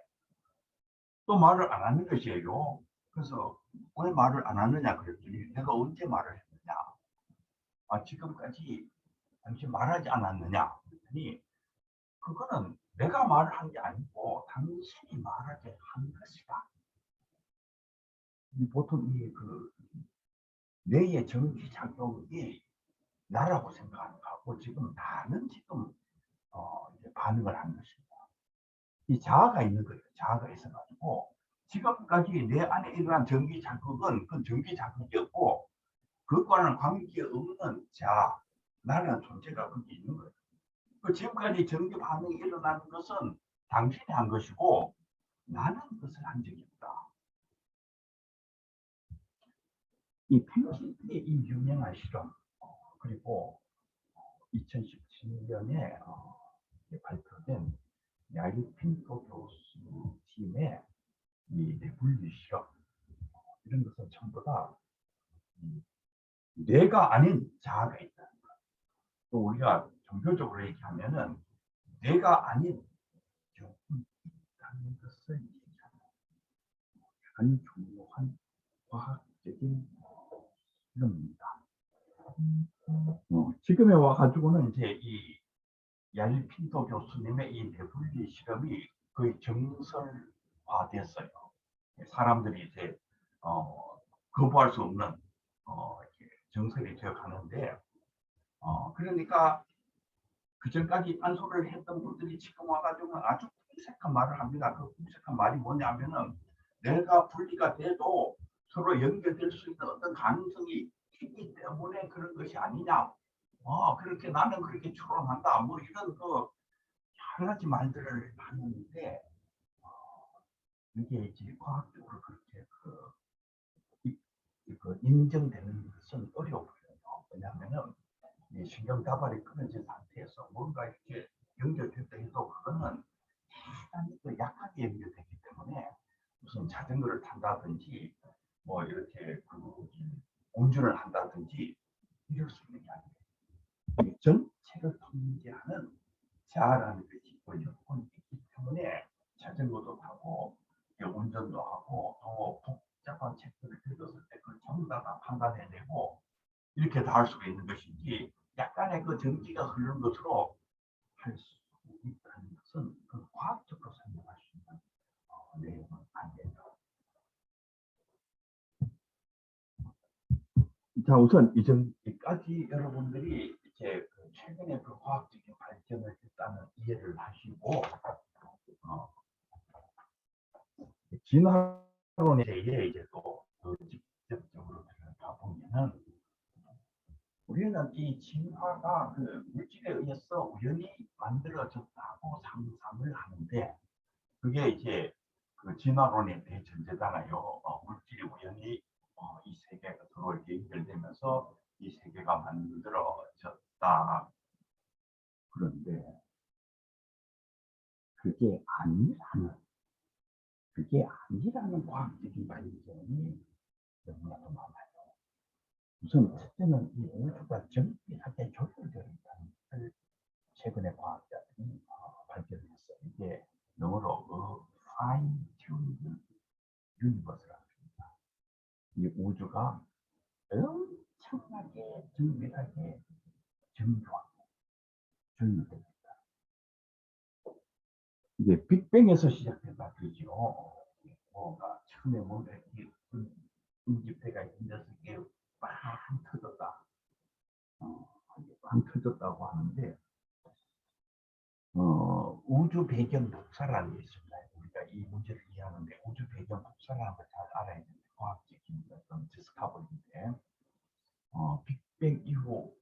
또 말을 안 하는 것이에요. 그래서 왜 말을 안 하느냐 그랬더니, 내가 언제 말을 했느냐. 지금까지 당신 말하지 않았느냐 그랬더니, 그거는 내가 말을 한 게 아니고, 당신이 말하게 한 것이다. 보통 뇌의 전기작용이 나라고 생각하는 거고 지금 나는 지금 이제 반응을 하는 것입니다. 이 자아가 있는 거예요. 자아가 있어가지고 지금까지 내 안에 일어난 전기자극은 그 전기자극이었고 그것과는 관계없는 자아, 나라는 존재가 거기 있는 거예요. 그 지금까지 전기 반응이 일어나는 것은 당신이 한 것이고 나는 그것을 한 적이 없다. 이 펜시의 이 유명한 실험 그리고 2017년에 발표된 야이핀토 교수 팀의 이 내분리 실험 이런 것은 전부 다 뇌가 아닌 자아가 있다는 것. 또 우리가 종교적으로 얘기하면은 뇌가 아닌 영혼이 있다는 것을 얘기하는 아주 중요한 과학적인 실험입니다. 지금에 와가지고는 이제 이 야이핀토 교수님의 이 내분리 실험이 거의 정설화됐어요. 사람들이 이제 거부할 수 없는 이렇게 정설이 되어 가는데 그러니까 그 전까지 딴소리를 했던 분들이 지금 와가지고 아주 궁색한 말을 합니다. 그 궁색한 말이 뭐냐면은 내가 분리가 돼도 서로 연결될 수 있는 어떤 가능성이 있기 때문에 그런 것이 아니냐. 그렇게 나는 그렇게 추론한다. 뭐 이런 여러 가지 말들을 하는데 이게 이제 과학적으로 그렇게 인정되는 것은 어려워요. 왜냐하면은 이 신경다발이 끊어진 상태에서 뭔가 이렇게 연결됐다 해도 그거는 대단히 약하게 연결되기 때문에 무슨 자전거를 탄다든지 뭐 이렇게 운전을 한다든지 이럴 수 있는 게 아니에요. 전체를 통제하는 자아라는 것이 여건이 있기 때문에 자전거도 타고 운전도 하고 또 복잡한 책들을 읽었을 때 그걸 전부 다 판단해내고 이렇게 다 할 수가 있는 것이지 약간의 그 전기가 흐르는 것으로 할 수 있다는 것은 그 과학적으로 설명할 수 있는 내용은 아니에요. 자, 우선 이전까지 여러분들이 이제 최근에 그 과학적인 발전을 일단은 이해를 하시고 진화론에 대해 이제 또 직접적으로 들어가 보면은 우리는 이 진화가 그 물질에 의해서 우연히 만들어졌다고 상상을 하는데 그게 이제 그 진화론의 대전제잖아요. 물질이 우연히 이 세계가 서로 이렇게 연결되면서 이 세계가 만들어졌다. 그런데 그게 아니라는 과학적인 발견이 너무나도 많아요. 우선 첫째는 이 우주가 정밀하게 조절되어 있다는 것을 최근에 과학자들이 발견했어요. 이게 영어로 fine-tuned universe라고 합니다. 이 우주가 엄청나게 정밀하게 정교하게 조율됩니다. 이게 빅뱅에서 시작된다 그러죠. 뭔가 처음에 뭔가 이렇게 음집대가 생겨서 이게 빵 터졌다. 빵 터졌다고 하는데 우주 배경 복사라는 게 있습니다. 우리가 이 문제를 이해하는데 우주 배경 복사라는 걸 잘 알아야 되는데 과학적인 어떤 디스커버리인데 빅뱅 이후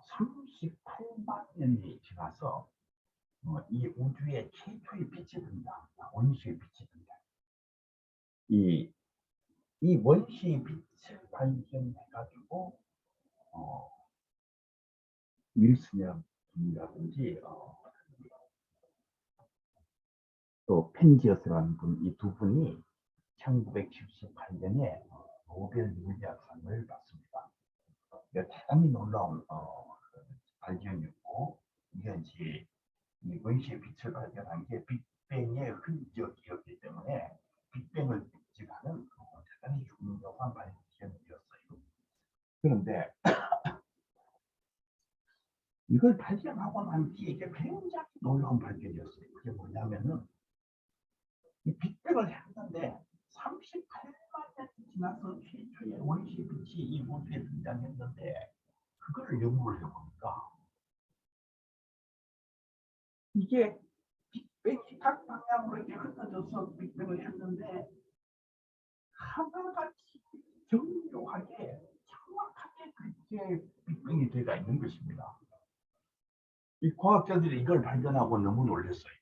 38만 년이 지나서 이 우주에 최초의 빛이 든다. 원시의 빛이 든다. 이 이 원시 빛을 발견해가지고 윌슨이라든지 또 펜지어스라는 분, 이 두 분이 1978년에 노벨 물리학상을 받습니다. 대단히 놀라운 발견이었고, 이게 이제 이 원시의 빛을 발견한 게 빅뱅의 흔적이었기 때문에 빅뱅을 특집하는 대단히 중요한 발견이었어요. 그런데 이걸 발견하고 난 뒤에 이게 굉장히 놀라운 발견이었어요. 그게 뭐냐면은 이 빅뱅을 했는데 38만 년이 지나서 최초의 원시 빛이 이 우주에 등장했는데 그거를 연구를 해보니까 이게 빅뱅이 각 방향으로 이렇게 흩어져서 빅뱅을 했는데 하나같이 정교하게 정확하게 그렇게 빅뱅이 되어 있는 것입니다. 이 과학자들이 이걸 발견하고 너무 놀랐어요.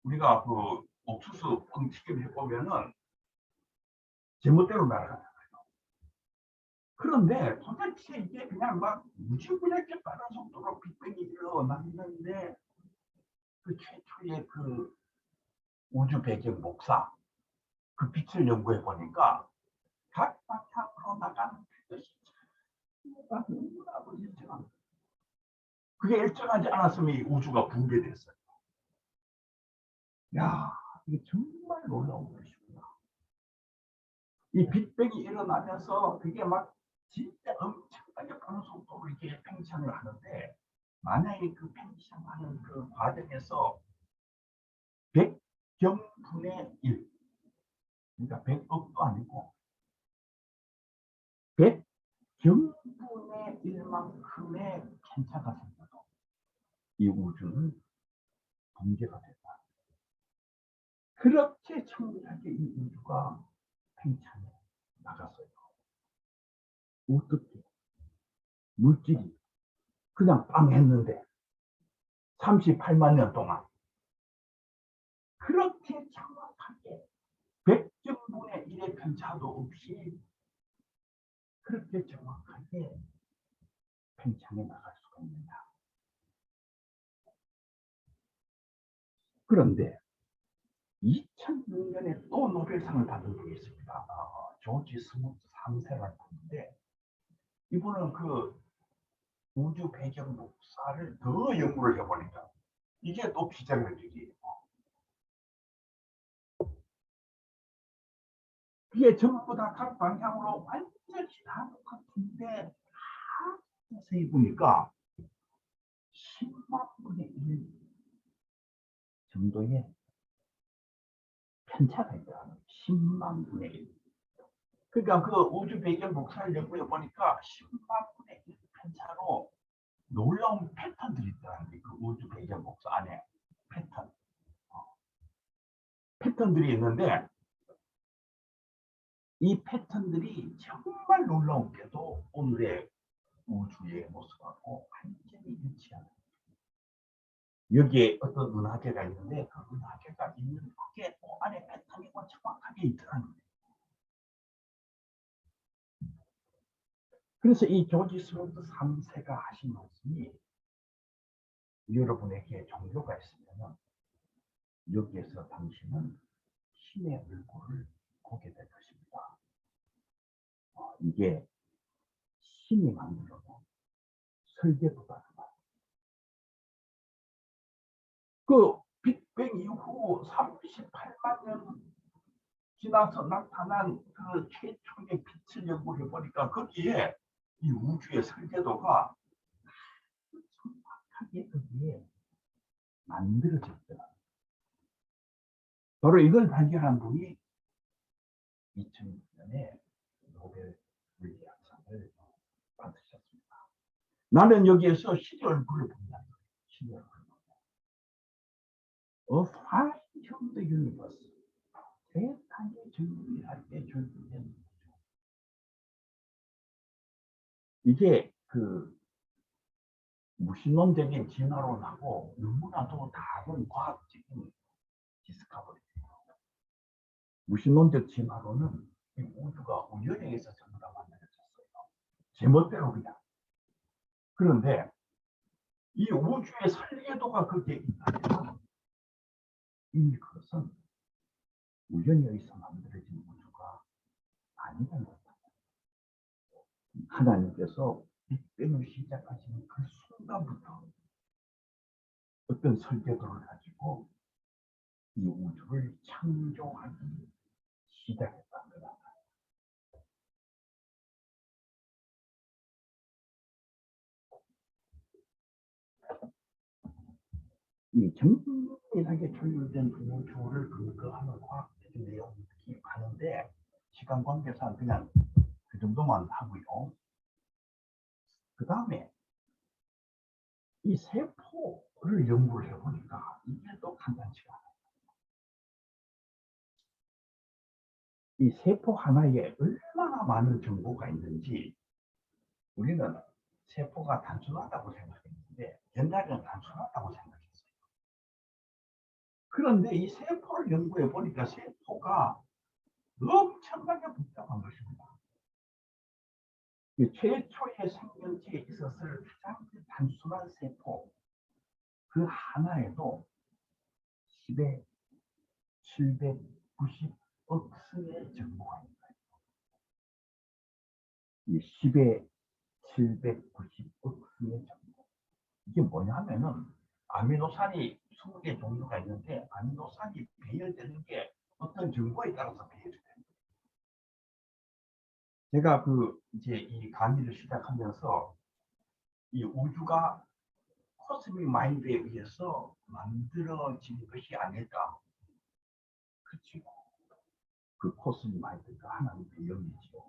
우리가 그 옥수수 뻥튀기를 해보면은 제멋대로 날아가잖아요. 그런데 도대체 이게 그냥 막 무지무지하게 빠른 속도로 빅뱅이 일어났는데 그 최초의 그 우주 배경 목사 그 빛을 연구해 보니까 각 방향으로 나가는 것이 너무나 일정한 그게 일정하지 않았으면 이 우주가 붕괴됐어요. 야, 이게 정말 놀라운 것입니다. 이 빅뱅이 일어나면서 그게 막 진짜 엄청나게 빠른 속도로 이렇게 팽창을 하는데 만약에 그 팽창하는 그 과정에서 100경분의 1 그러니까 100억도 아니고 100경분의 1만큼의 편차가 생겨도 이 우주는 붕괴가 된다. 그렇게 청결하게 이 우주가 팽창해 나갔어요. 어떻게 물질이 그냥 빵 했는데 38만 년 동안 그렇게 정확하게 100경분의 1의 편차도 없이 그렇게 정확하게 팽창해 나갈 수가 있느냐. 그런데 2006년에 또 노벨상을 받은 분이 있습니다. 조지 스무트 3세라는 분인데 이분은 그 우주 배경 목사를 더 연구를 해보니까 이게 또 비자별적이에요. 이게 전부 다 각 방향으로 완전히 다 똑같은데 다 자세히 보니까 10만 분의 1 정도의 편차가 있다. 10만 분의 1. 그러니까 그 우주 배경 목사를 연구해 보니까 10만 분의 1 편차로 놀라운 패턴들이 있다는 게 그 우주 배경 목사 안에 패턴. 패턴들이 있는데 이 패턴들이 정말 놀라운 게도 오늘의 우주의 모습하고 완전히 일치하는 여기에 어떤 은하계가 있는데 그 은하계가 있는 그게 또 안에 패턴이 정확하게 있더라는 거예요. 그래서 이 조지 스무트 3세가 하신 말씀이 여러분에게 종교가 있으면 여기에서 당신은 신의 얼굴을 보게 될 것입니다. 이게 신이 만들어도 설계보다는 그 빅뱅 이후 38만 년 지나서 나타난 그 최초의 빛을 연구해 보니까 거기에 이 우주의 설계도가 정확하게 거기에 만들어졌더라. 바로 이걸 발견한 분이 2006년에 노벨 물리학상을 받으셨습니다. 나는 여기에서 신의 얼굴을 본다. 신의 얼굴을 본다. Fine from the universe. 세상의 정리할 때 존재하는 거죠. 이게 그 무신론적인 진화론하고 너무나도 다른 과학적인 디스커버리예요. 무신론적 진화론은 이 우주가 우연에 의해서 전부 다 만들어졌어요. 제멋대로 그냥. 그런데 이 우주의 설계도가 거기에 있다면 이미 그것은 우연에 의해서 만들어진 우주가 아니라는 거예요. 하나님께서 빅뱅을 시작하시는 그 순간부터 어떤 설계도를 가지고 이 우주를 창조하기 시작했다는 거다. 이 정밀하게 조율된 우주를 근거하는 과학적인 내용이 많은데 시간 관계상 그냥 그 정도만 하고요. 그 다음에 이 세포를 연구를 해보니까 이게 또 간단치가 않아요. 이 세포 하나에 얼마나 많은 정보가 있는지 우리는 세포가 단순하다고 생각했는데 옛날에는 단순하다고 생각했어요. 그런데 이 세포를 연구해 보니까 세포가 엄청나게 복잡한 것입니다. 이 최초의 생명체에 있었을 가장 단순한 세포 그 하나에도 10에 790억 수의 정보가 있는 거예요. 이 10에 790억 수의 정보. 이게 뭐냐면은 아미노산이 20개 종류가 있는데 아미노산이 배열되는 게 어떤 정보에 따라서 배열이 됩니다. 제가 이제 이 강의를 시작하면서 이 우주가 코스믹 마인드에 의해서 만들어진 것이 아닐까. 그렇죠. 그 코스믹 마인드가 하나님의 영이죠.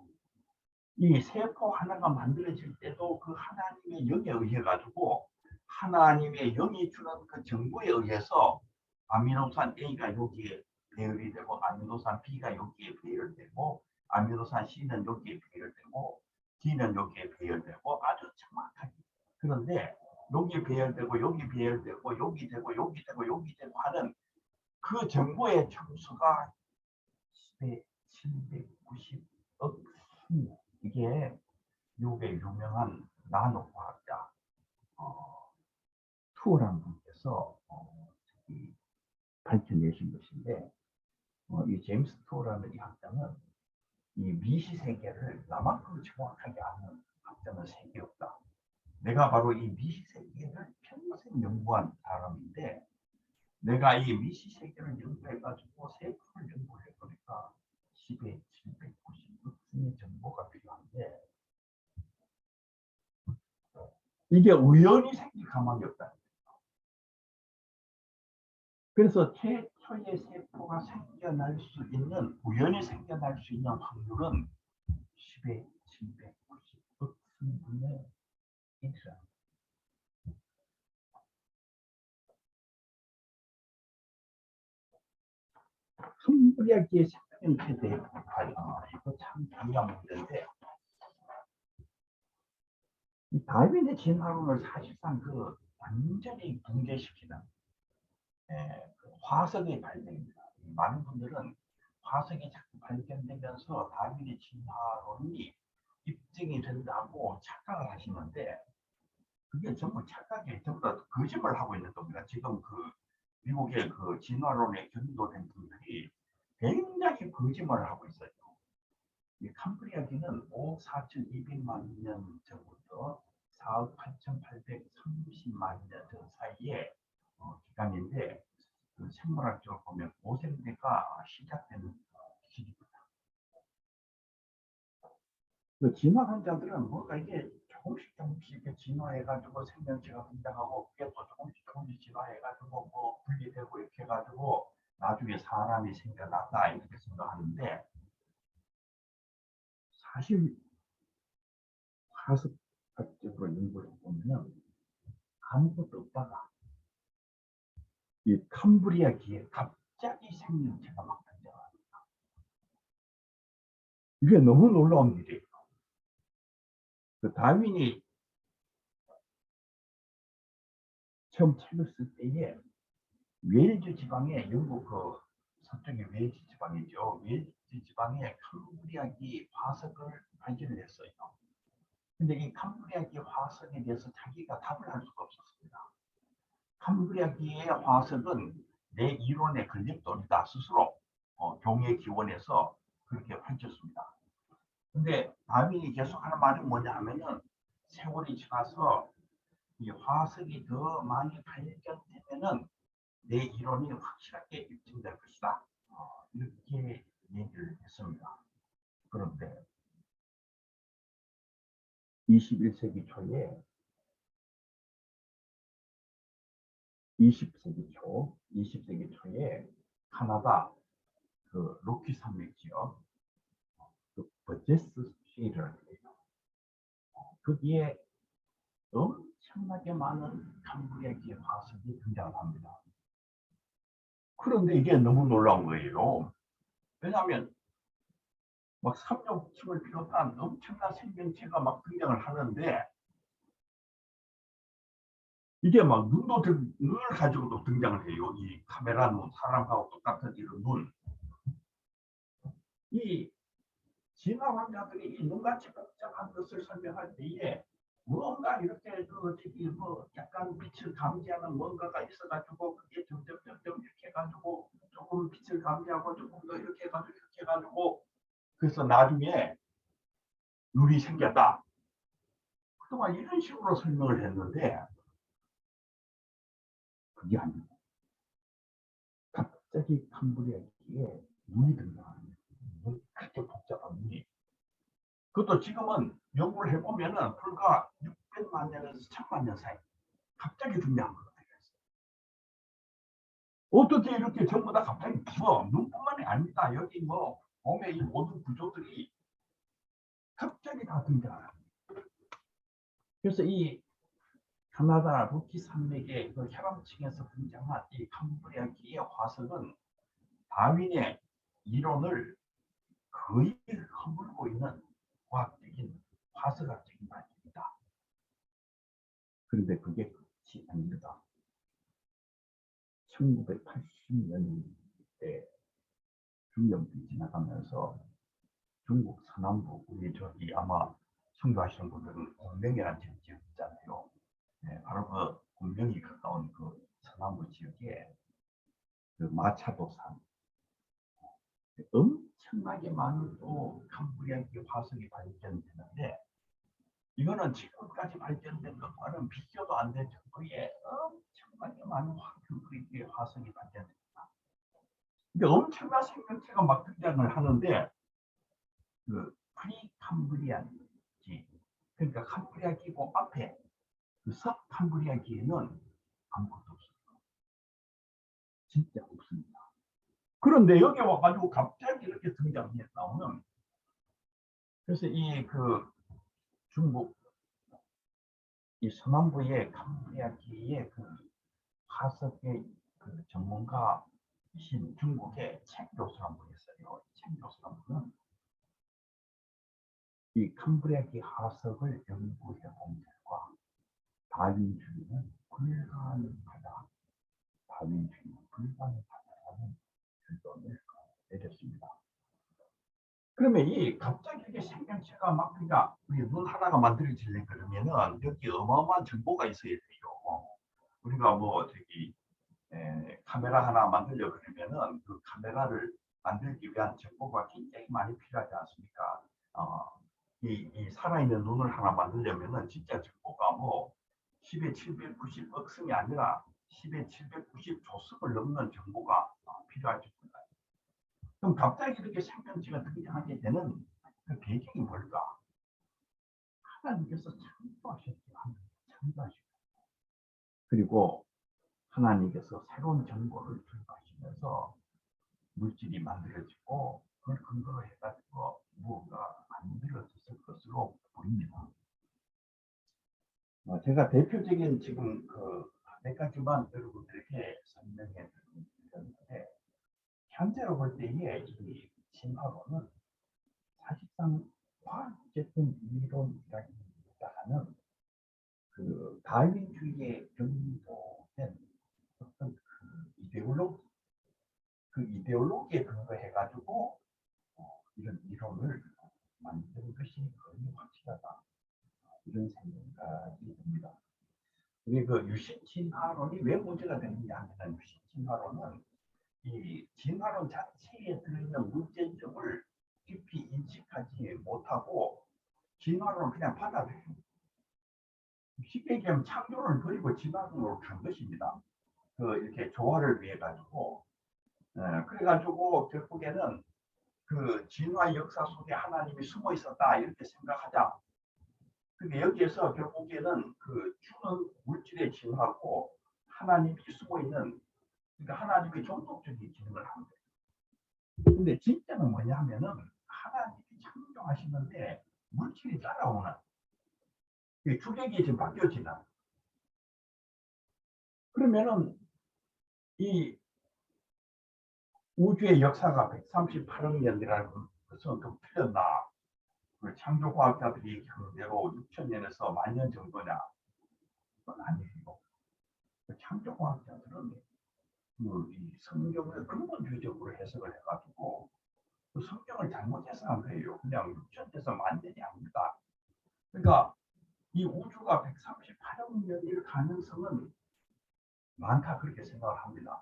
이 세포 하나가 만들어질 때도 그 하나님의 영에 의해 가지고 하나님의 영이 주는 그 정보에 의해서 아미노산 A가 여기에 배열이 되고 아미노산 B가 여기에 배열되고 아미노산 C는 여기에 배열되고 D는 여기에 배열되고 아주 정확하게. 그런데 여기 배열되고 여기 배열되고 여기 되고 여기 되고 여기 되고 하는 그 정보의 총수가 10에 790억 수. 이게 미국의 유명한 나노 과학자 투어라는 분께서 밝혀내신 것인데 이 제임스 투어라는 이 학자는 이 미시 세계를 나만큼 정확하게 아는 학자는 세계 없다. 내가 바로 이 미시 세계를 평생 연구한 사람인데 내가 이 미시 세계를 연구해가지고 세포를 연구해보니까 10에 790억 수의 정보가 필요한데 이게 우연히 생길 가망이 없다. 그래서 최초의 세포가 생겨날 수 있는 우연히 생겨날 수 있는 확률은 10에 790억 수분의 1이라. 캄브리아기의 생명체 대폭 이거 참 중요한 문제인데 이 다윈의 진화론을 사실상 완전히 붕괴시키는 그 화석의 발견입니다. 많은 분들은 화석이 자꾸 발견되면서 다윈의 진화론이 입증이 된다고 착각을 하시는데 그게 전부 착각이 전부 다 거짓말을 하고 있는 겁니다. 지금 미국의 진화론에 견도된 분들이 굉장히 거짓말을 하고 있어요. 이 캄브리아기는 5억 4,200만 년 전부터 4억 8,830만 년 전 사이에 기간인데 생물학적으로 보면 고생대가 시작되는 시기입니다. 진화 환자들은 뭔가 이게 조금씩 이렇게 진화해가지고 생명체가 등장하고 그게 또 조금씩 진화해가지고 분리되고 이렇게 해가지고 나중에 사람이 생겨났다 이렇게 생각하는데 사실 화석학적으로 연구를 해보면 아무것도 없다가 이 캄브리아기에 갑자기 생명체가 막 등장합니다. 이게 너무 놀라운 일이에요. 다윈이 처음 책을 쓸 때에 웨일즈 지방의 영국 서쪽의 웨일즈 지방이죠. 웨일즈 지방에 캄브리아기 화석을 발견했어요. 근데 이 캄브리아기 화석에 대해서 자기가 답을 할 수가 없었습니다. 캄브리아기의 화석은 내 이론의 근력돌이다 스스로 종의 기원에서 그렇게 밝혔습니다. 근데 다윈이 계속하는 말이 뭐냐 하면은 세월이 지나서 이 화석이 더 많이 발견되면은 내 이론이 확실하게 입증될 것이다. 이렇게 얘기를 했습니다. 그런데 21세기 초에 20세기 초에 카나다 그 로키 산맥 지역 그 버제스 시를 해요. 거기에 엄청나게 많은 캄브리아기 화석이 등장합니다. 그런데 이게 너무 놀라운 거예요. 왜냐하면 막 삼룡충을 비롯한 엄청난 생명체가 막 등장을 하는데 이게 막 눈을 가지고도 등장을 해요. 이 카메라 눈, 사람하고 똑같은 이런 눈. 이 진화 환자들이 이 눈같이 복잡한 것을 설명할 때에 뭔가 이렇게 뭐 약간 빛을 감지하는 뭔가가 있어가지고 그게 점점 이렇게 해가지고 조금 빛을 감지하고 조금 더 이렇게 해가지고 그래서 나중에 눈이 생겼다. 그동안 이런 식으로 설명을 했는데 그게 아니고 갑자기 캄브리아기에 눈이 등장합니다. 그렇게 복잡한 눈이. 그것도 지금은 연구를 해보면은 불과 600만 년에서 1000만 년 사이 갑자기 등장한 것 같아요. 어떻게 이렇게 전부 다 갑자기 눈뿐만이 아니다. 여기 뭐 몸의 이 모든 구조들이 갑자기 다 등장합니다. 그래서 이 카나다 로키 산맥의 그 혈암층에서 등장한 이 캄브리아기의 화석은 다윈의 이론을 거의 허물고 있는 과학적인 화석학적인 발견이다. 그런데 그게 끝이 아닙니다. 1980년대 중경이 지나가면서 중국 서남부 우리 저기 아마 청주하시는 분들은 공명이라는 지역 있잖아요. 네, 바로 그 공명이 가까운 그 서남부 지역에 그 마차도산 엄청나게 많은 또 캄브리아기 화석이 발견되는데 이거는 지금까지 발견된 것과는 비교도 안 될 정도의 엄청나게 많은 캄브리아기 화석이 발견됩니다. 근데 엄청난 생명체가 막 등장을 하는데 그 프리캄브리아기 그러니까 캄브리아기고 앞에 그 섭캄브리아기에는 아무것도 없습니다. 진짜 없습니다. 그런데 여기 와가지고 갑자기 이렇게 등장해 나오면 그래서 이 그 중국 이 서남부의 캄브리아기의 그 화석의 그 전문가이신 중국의 첸 교수란 분이 있어요. 첸 교수란 분은 이 캄브리아기 화석을 연구해 본 결과 다윈주의는 불가능하다. 다윈주의는 불가능하다라는 결론을 내렸습니다. 그러면 이 갑자기 이게 생명체가 막 그러니까 우리 눈 하나가 만들어지려 그러면은 여기 어마어마한 정보가 있어야 돼요. 우리가 뭐 저기 카메라 하나 만들려 그러면은 그 카메라를 만들기 위한 정보가 굉장히 많이 필요하지 않습니까? 이 살아있는 눈을 하나 만들려면은 진짜 정보가 뭐 10에 790억 승이 아니라 10에 790조승을 넘는 정보가 필요하죠. 그럼 갑자기 이렇게 생명체가 등장하게 되는 그 배경이 뭘까? 하나님께서 창조하셨죠. 창조하셨죠. 그리고 하나님께서 새로운 정보를 주입하시면서 물질이 만들어지고 그걸 근거로 해가지고 무언가 만들어졌을 것으로 보입니다. 제가 대표적인 지금 그 몇 가지만 여러분들에게 설명해 드렸는데 현재로 볼 때의 이 진화론은 사실상 과학적인 이론이라기보다는 그 다윈주의에 연도된 어떤 그 이데올로기 해가지고 이런 이론을 만든 것이 거의 확실하다. 이런 생각이 듭니다. 우리 그 유신 진화론이 왜 문제가 되느냐 하면 유신 진화론은 이 진화론 자체에 들어있는 문제점을 깊이 인식하지 못하고 진화론을 그냥 받아들입니다. 쉽게 얘기하면 창조론을 버리고 진화론으로 간 것입니다. 이렇게 조화를 위해 가지고 그래가지고 결국에는 그 진화 역사 속에 하나님이 숨어 있었다 이렇게 생각하자. 근데 여기에서 결국에는 그 주는 물질의 진화고 하나님이 숨어 있는 그러니까 하나님의 종속적인 기능을 하는 거예요. 근데 진짜는 뭐냐 하면은 하나님이 창조하시는데 물질이 따라오는 주객이 지금 바뀌어지는 그러면은 이 우주의 역사가 138억 년이라는 것은 좀 틀렸나? 창조과학자들이 경대로 6,000년에서 10,000년 정도냐? 그건 아니에요. 창조과학자들은 이 성경을 근본주의적으로 해석을 해가지고 그 성경을 잘못 해석한 거예요. 그냥 6,000에서 10,000년이 아닙니다. 그러니까 이 우주가 138억 년일 가능성은 많다 그렇게 생각을 합니다.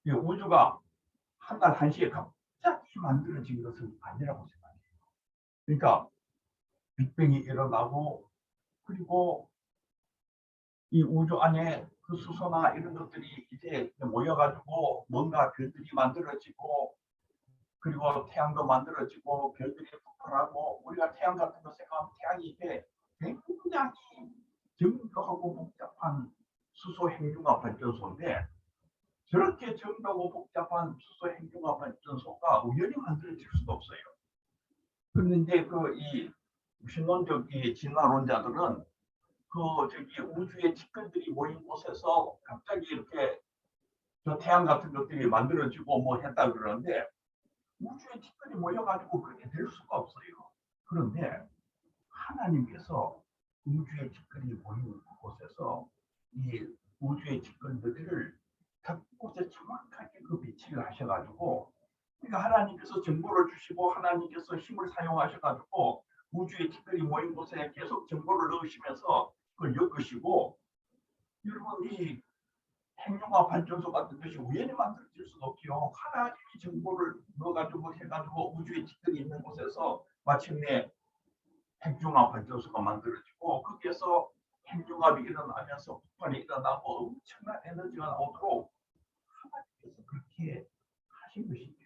이 우주가 한 날 한시에 갑자기 만들어진 것은 아니라고 생각해요. 그러니까 빅뱅이 일어나고 그리고 이 우주 안에 그 수소나 이런 것들이 이제 모여가지고 뭔가 별들이 만들어지고 그리고 태양도 만들어지고 별들이 폭발하고 우리가 태양 같은 거 생각하면 태양이 이게 굉장히 정교하고 복잡한 수소 행중합 발전소인데 저렇게 정교하고 복잡한 수소 행중합 발전소가 우연히 만들어질 수도 없어요. 그런데 이 무신론적 진화론자들은 저기 우주의 직근들이 모인 곳에서 갑자기 이렇게 저 태양 같은 것들이 만들어지고 뭐 했다 그러는데 우주의 직근이 모여가지고 그렇게 될 수가 없어요. 그런데 하나님께서 우주의 직근이 모인 곳에서 이 우주의 직근들을 각 곳에 정확하게 그 배치를 하셔가지고 그러니까 하나님께서 정보를 주시고 하나님께서 힘을 사용하셔가지고 우주의 직근이 모인 곳에 계속 정보를 넣으시면서 그걸 엮으시고 여러분 이 핵융합 발전소 같은 것이 우연히 만들어질 수는 없죠. 하나님이 정보를 넣어가지고 해가지고 우주의 직근이 있는 곳에서 마침내 핵융합 발전소가 만들어지고 거기에서 핵융합이 일어나면서 폭발이 일어나고 엄청난 에너지가 나오도록 하나님께서 그렇게 하신 것이죠.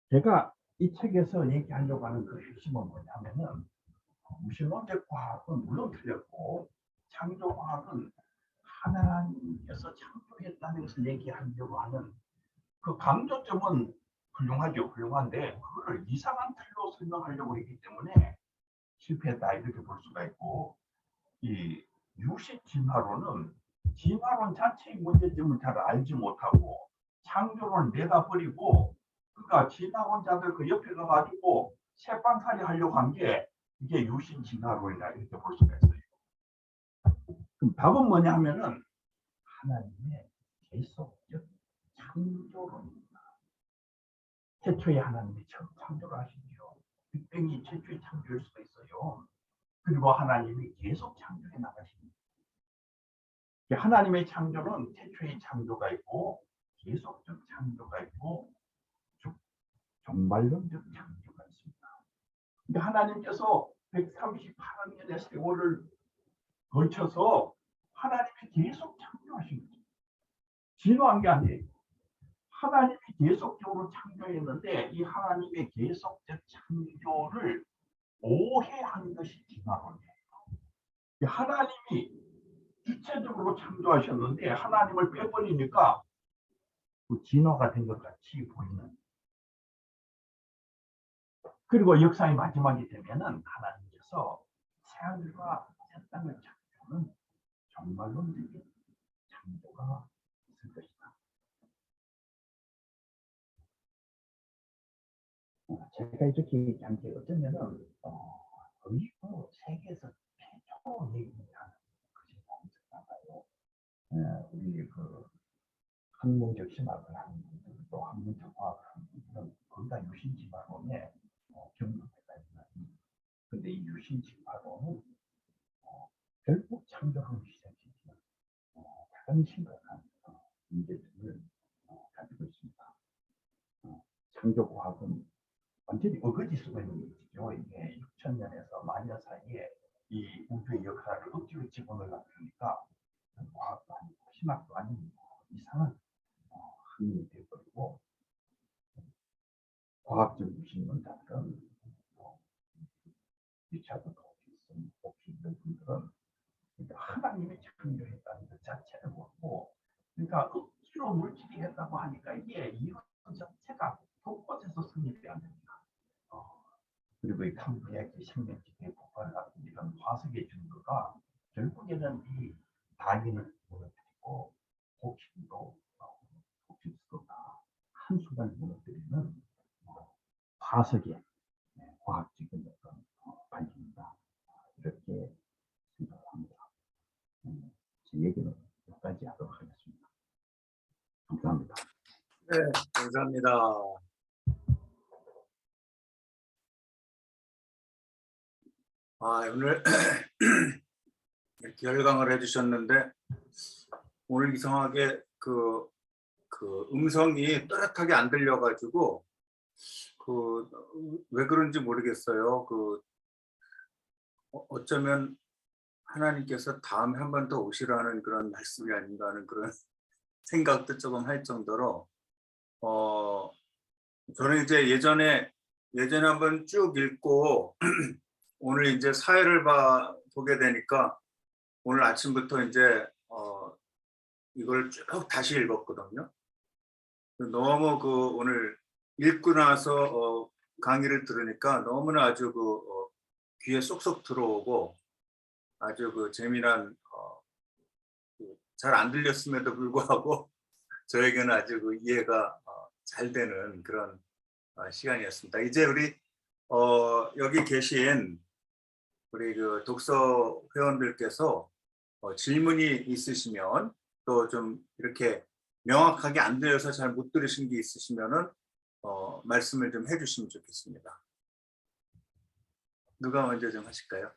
제가 이 책에서 얘기하려고 하는 그 핵심은 뭐냐면은 무신론적 과학은 물론 틀렸고 창조과학은 하나님께서 창조했다는 것을 얘기하려고 하는 그 강조점은 훌륭하죠. 훌륭한데 그거를 이상한 틀로 설명하려고 했기 때문에 실패했다 이렇게 볼 수가 있고 이 유식 진화론은 진화론 자체의 문제점을 잘 알지 못하고 창조론을 내다버리고 그러니까 진화론자들 그 옆에 가가지고 새빵살이 하려고 한 게 이게 유신 진화론이다 이렇게 볼 수가 있어요. 그럼 답은 뭐냐 하면은 하나님의 계속적 창조론입니다. 최초의 하나님이 처음 창조를 하시죠. 빅뱅이 최초의 창조일 수가 있어요. 그리고 하나님이 계속 창조해 나가십니다. 하나님의 창조는 최초의 창조가 있고 계속적 창조가 있고 종말론적 창조가 있습니다. 그러니까 하나님께서 138억 년의 세월을 걸쳐서 하나님이 계속 창조하신 거죠. 진화한 게 아니에요. 하나님이 계속적으로 창조했는데 이 하나님의 계속적 창조를 오해한 것이 진화론이에요. 하나님이 주체적으로 창조하셨는데 하나님을 빼버리니까 그 진화가 된 것 같이 보이는. 그리고 역사의 마지막이 되면은 하나님께서 새하늘과 새 땅을 창조하는 종말론적인 창조가 있을 것이다. 제가 이렇게 얘기한 게 어쩌면은 거의 세계에서 최초로 얘기하는 것이 나와요. 우리 그 학문적 심학을 하는 신칙파로는 결국 창조론을 시작시키는 가장 심각한 문제점을 가지고 있습니다. 창조과학은 완전히 어거지 속에 있는 것이죠. 이게 6천년에서 만년 사이에 이 우주의 역사를 억지로 집어넣으니까 과학도 아니고 신학도 아니고 이상한 학문이 되어버리고, 과학적 무신론자들은 리차드 도킨슨, 호킹 이런 분들은 그러니까 하나님이 창조했다는 것 자체를 모르고, 그러니까 억지로 물질이 했다고 하니까 이게 이론 자체가 독것에서 성립이 안 됩니다. 그리고 이 캄브리아기 생명체 대폭발 같은 이런 화석의 증거가 결국에는 이 다윈을 무너뜨리고 호킹도 호킹스도 다 한순간에 무너뜨리는 화석의 과학적인 어떤 발견이다, 이렇게 생각합니다. 제 얘기는 여기까지 하도록 하겠습니다. 감사합니다. 네, 감사합니다. 오늘 이렇게 열강을 해주셨는데, 오늘 이상하게 그 음성이 또렷하게 안 들려가지고 왜 그런지 모르겠어요. 어쩌면 하나님께서 다음에 한 번 더 오시라는 그런 말씀이 아닌가 하는 그런 생각도 조금 할 정도로, 저는 이제 예전에 한번 쭉 읽고 오늘 이제 사회를 보게 되니까 오늘 아침부터 이제 이걸 쭉 다시 읽었거든요. 너무 오늘 읽고 나서 강의를 들으니까 너무나 아주 귀에 쏙쏙 들어오고 아주 재미난, 잘 안 들렸음에도 불구하고 저에게는 아주 이해가 잘 되는 그런 시간이었습니다. 이제 우리 여기 계신 우리 독서 회원들께서 질문이 있으시면, 또 좀 이렇게 명확하게 안 들려서 잘 못 들으신 게 있으시면은 말씀을 좀 해주시면 좋겠습니다. 누가 먼저 좀 하실까요?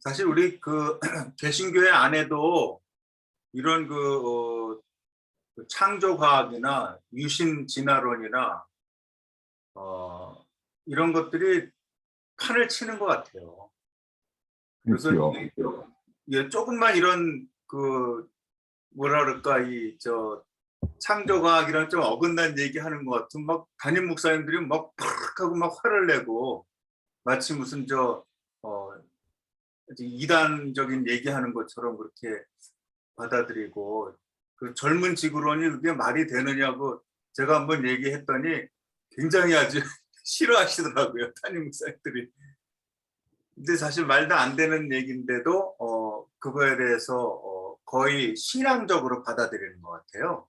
사실 우리 개신교회 안에도 이런 창조과학이나 유신진화론이나 이런 것들이 판을 치는 것 같아요. 그래서 조금만 이런 뭐라 그럴까, 창조과학이랑 좀 어긋난 얘기하는 것 같은 막 담임 목사님들이 막 팍 하고 막 화를 내고 마치 무슨 이단적인 얘기하는 것처럼 그렇게 받아들이고, 젊은 지구론이 그게 말이 되느냐고 제가 한번 얘기했더니 굉장히 아주 싫어하시더라고요, 담임 목사님들이. 근데 사실 말도 안 되는 얘기인데도 그거에 대해서 거의 신앙적으로 받아들이는 것 같아요.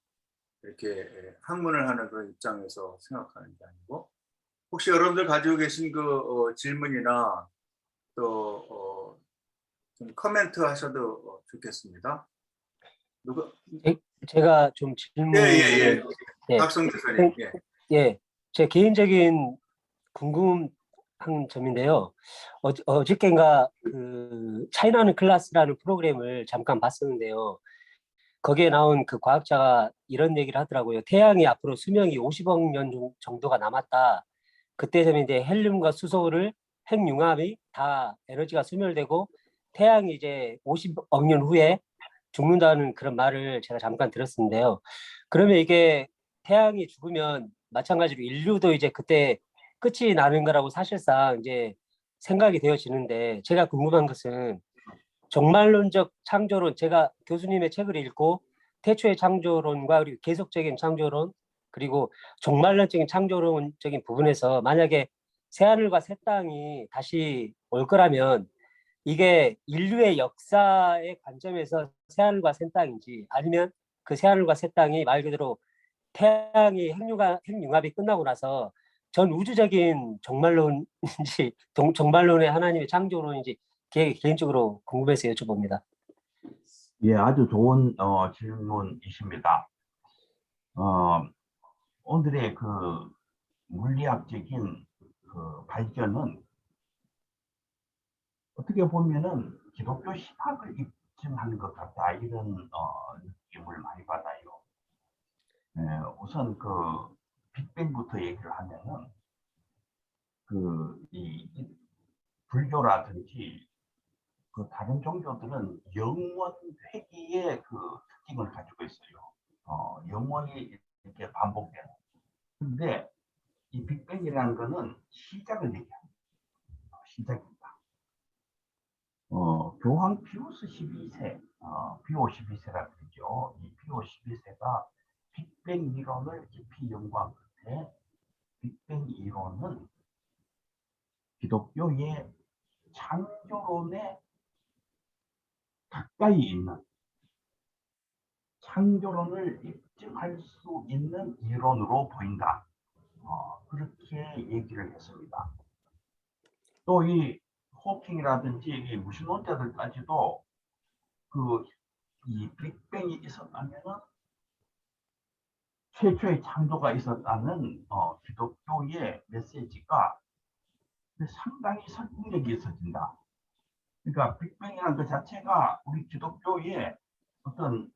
이렇게 학문을 하는 그런 입장에서 생각하는 게 아니고. 혹시 여러분들 가지고 계신 질문이나 또 좀 코멘트 하셔도 좋겠습니다. 누가? 제가 좀 질문을, 박성 교수님. 제 개인적인 궁금한 점인데요. 어저께인가 차이나는 클래스라는 프로그램을 잠깐 봤었는데요. 거기에 나온 그 과학자가 이런 얘기를 하더라고요. 태양이 앞으로 수명이 50억 년 정도가 남았다. 그때쯤 이제 헬륨과 수소를 핵융합이 다 에너지가 소멸되고 태양이 이제 50억 년 후에 죽는다는 그런 말을 제가 잠깐 들었는데요. 그러면 이게 태양이 죽으면 마찬가지로 인류도 이제 그때 끝이 나는 거라고 사실상 이제 생각이 되어지는데, 제가 궁금한 것은 종말론적 창조론, 제가 교수님의 책을 읽고 태초의 창조론과 그리고 계속적인 창조론, 그리고 종말론적인 창조론적인 부분에서 만약에 새하늘과 새 땅이 다시 올 거라면 이게 인류의 역사의 관점에서 새하늘과 새 땅인지, 아니면 그 새하늘과 새 땅이 말 그대로 태양이 핵융합이 끝나고 나서 전 우주적인 종말론인지 종말론의 하나님의 창조론인지 개인적으로 궁금해서 여쭤봅니다. 예, 아주 좋은 질문이십니다. 오늘의 물리학적인 그 발견은 어떻게 보면은 기독교 신학을 입증하는 것 같다 이런 느낌을 많이 받아요. 우선 그 빅뱅부터 얘기를 하면은 이 불교라든지 그 다른 종교들은 영원 회귀의 그 특징을 가지고 있어요. 영원히 이렇게 반복되는. 근데 이 빅뱅이라는 거는 시작을 얘기합니다. 시작입니다. 교황 피우스 12세, 피오 12세라 그러죠. 이 피오 12세가 빅뱅 이론을 깊이 연구한 끝에 빅뱅 이론은 기독교의 창조론에 가까이 있는 창조론을 입증할 수 있는 이론으로 보인다. 그렇게 얘기를 했습니다. 또 이 호킹이라든지 이 무신론자들까지도 이 빅뱅이 있었다면은 최초의 창조가 있었다는 기독교의 메시지가 상당히 설득력이 있어진다. 그러니까 빅뱅이라는 것 자체가 우리 기독교의 어떤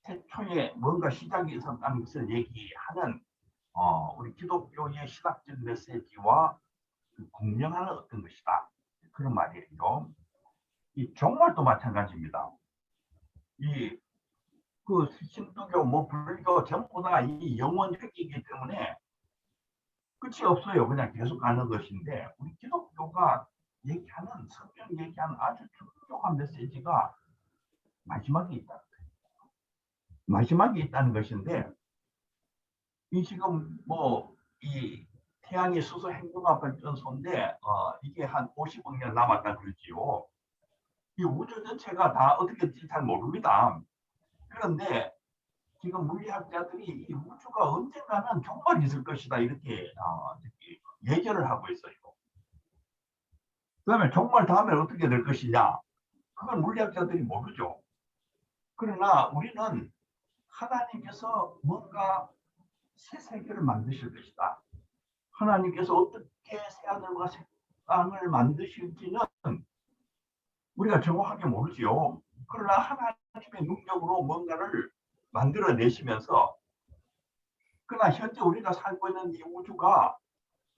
최초에 뭔가 시작이 있었다는 것을 얘기하는 우리 기독교의 신학적 메시지와 공명하는 어떤 것이다. 그런 말이에요. 이 종말도 마찬가지입니다. 그 신도교, 불교 전부 다 이 영원 회귀이기 때문에 끝이 없어요. 그냥 계속 가는 것인데 우리 기독교가 얘기하는 성경 얘기하는 아주 중요한 메시지가 마지막에 있다. 마지막에 있다는 것인데 이 지금 이 태양의 수소 핵융합 발전소인데 이게 한 50억 년 남았다 그러지요. 이 우주 전체가 다 어떻게 될지 잘 모릅니다. 그런데 지금 물리학자들이 이 우주가 언젠가는 종말이 있을 것이다 이렇게 예견을 하고 있어요. 그러면 종말 다음에 어떻게 될 것이냐? 그건 물리학자들이 모르죠. 그러나 우리는 하나님께서 뭔가 새 세계를 만드실 것이다. 하나님께서 어떻게 새하늘과 새 땅을 만드실지는 우리가 정확하게 모르지요. 그러나 하나님의 능력으로 뭔가를 만들어내시면서 그러나 현재 우리가 살고 있는 이 우주가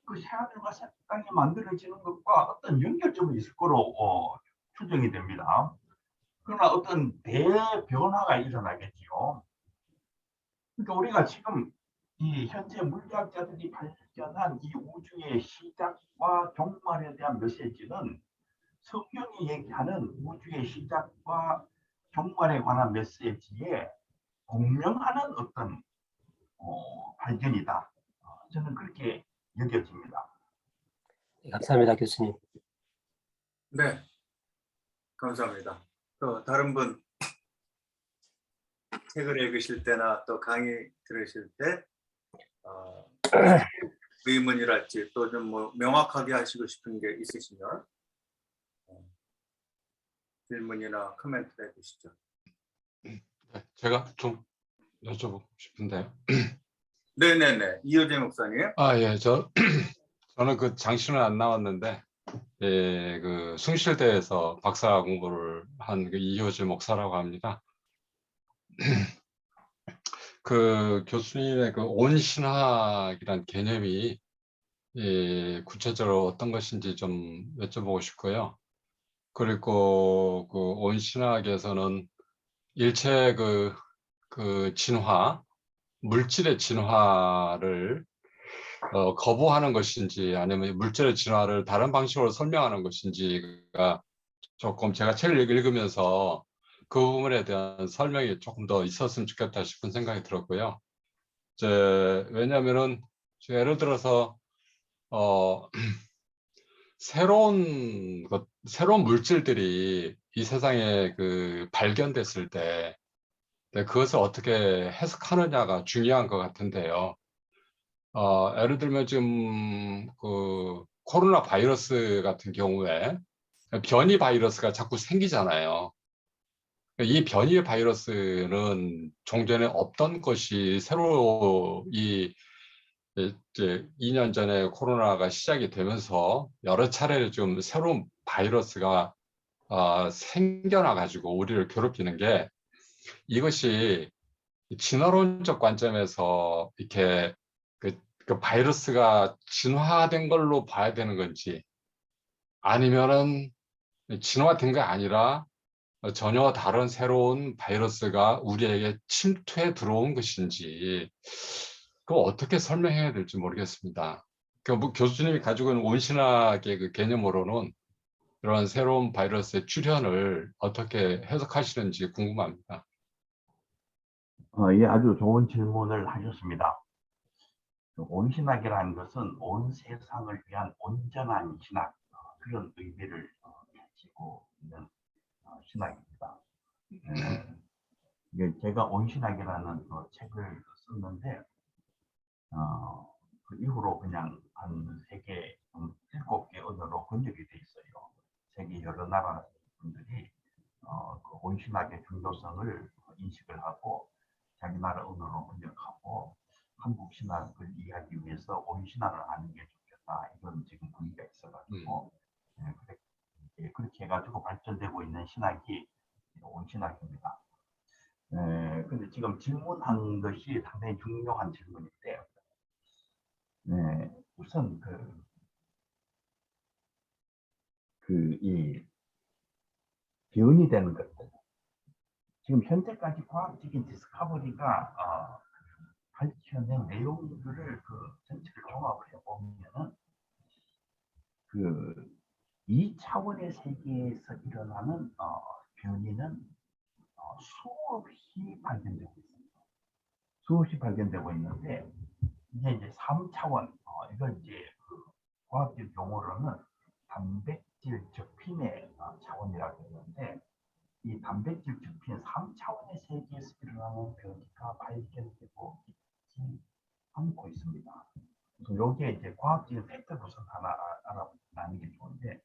그 새하늘과 새 땅이 만들어지는 것과 어떤 연결점이 있을 거로 추정이 됩니다. 그러나 어떤 대변화가 일어나겠지요. 그러니까 우리가 지금 이 현재 물리학자들이 발견한 이 우주의 시작과 종말에 대한 메시지는 성경이 얘기하는 우주의 시작과 종말에 관한 메시지에 공명하는 어떤 발견이다. 저는 그렇게 여겨집니다. 네, 감사합니다, 교수님. 네, 감사합니다. 또 다른 분 책을 읽으실 때나 또 강의 들으실 때 의문이랄지 또 좀 명확하게 하시고 싶은 게 있으시면 질문이나 코멘트 해주시죠. 네, 제가 좀 여쭤보고 싶은데요. 네네네, 이효재 목사님. 예, 저는 그 장신은 안 나왔는데, 예, 그 숭실대에서 박사 공부를 한 그 이효재 목사라고 합니다. 그 교수님의 그 온신학이란 개념이 구체적으로 어떤 것인지 좀 여쭤보고 싶고요. 그리고 그 온신학에서는 일체 그 진화, 물질의 진화를 거부하는 것인지 아니면 물질의 진화를 다른 방식으로 설명하는 것인지가 조금 제가 책을 읽으면서 그 부분에 대한 설명이 조금 더 있었으면 좋겠다 싶은 생각이 들었고요. 왜냐하면은 예를 들어서 새로운 물질들이 이 세상에 발견됐을 때 그것을 어떻게 해석하느냐가 중요한 것 같은데요. 예를 들면 지금 그 코로나 바이러스 같은 경우에 변이 바이러스가 자꾸 생기잖아요. 이 변이 바이러스는 종전에 없던 것이 새로 이제 2년 전에 코로나가 시작이 되면서 여러 차례 좀 새로운 바이러스가 생겨나 가지고 우리를 괴롭히는 게, 이것이 진화론적 관점에서 이렇게 그 바이러스가 진화된 걸로 봐야 되는 건지, 아니면은 진화된 게 아니라 전혀 다른 새로운 바이러스가 우리에게 침투해 들어온 것인지, 그거 어떻게 설명해야 될지 모르겠습니다. 뭐 교수님이 가지고 있는 온신학의 그 개념으로는 이런 새로운 바이러스의 출현을 어떻게 해석하시는지 궁금합니다. 예, 아주 좋은 질문을 하셨습니다. 온신학이라는 것은 온 세상을 위한 온전한 신학, 그런 의미를 가지고 있는 신학입니다. 제가 온신학이라는 책을 썼는데 그 이후로 그냥 한 3개, 7개 언어로 번역이 돼 있어요. 세계 여러 나라 분들이 그 온신학의 중요성을 인식을 하고 자기 나라 언어로 번역하고 한국 신학을 이해하기 위해서 온신학을 아는 게 좋겠다, 이런 지금 분위기가 있어가지고 그렇게 해가지고 발전되고 있는 신학이 온신학입니다. 근데 지금 질문한 것이 상당히 중요한 질문인데, 우선 이 변이 되는 것들, 지금 현재까지 과학적인 디스커버리가 밝혀낸 내용들을 전체를 종합을 해보면은 2차원의 세계에서 일어나는 변이는 수없이 발견되고 있습니다. 수없이 발견되고 있는데, 이제 3차원, 이걸 이제 과학적 용어로는 단백질 접힌의 차원이라고 했는데, 이 단백질 접힌 3차원의 세계에서 일어나는 변이가 발견되고 있지 않고 있습니다. 그래서 여기에 이제 과학적인 팩트를 우선 하나 알아보는 게 좋은데,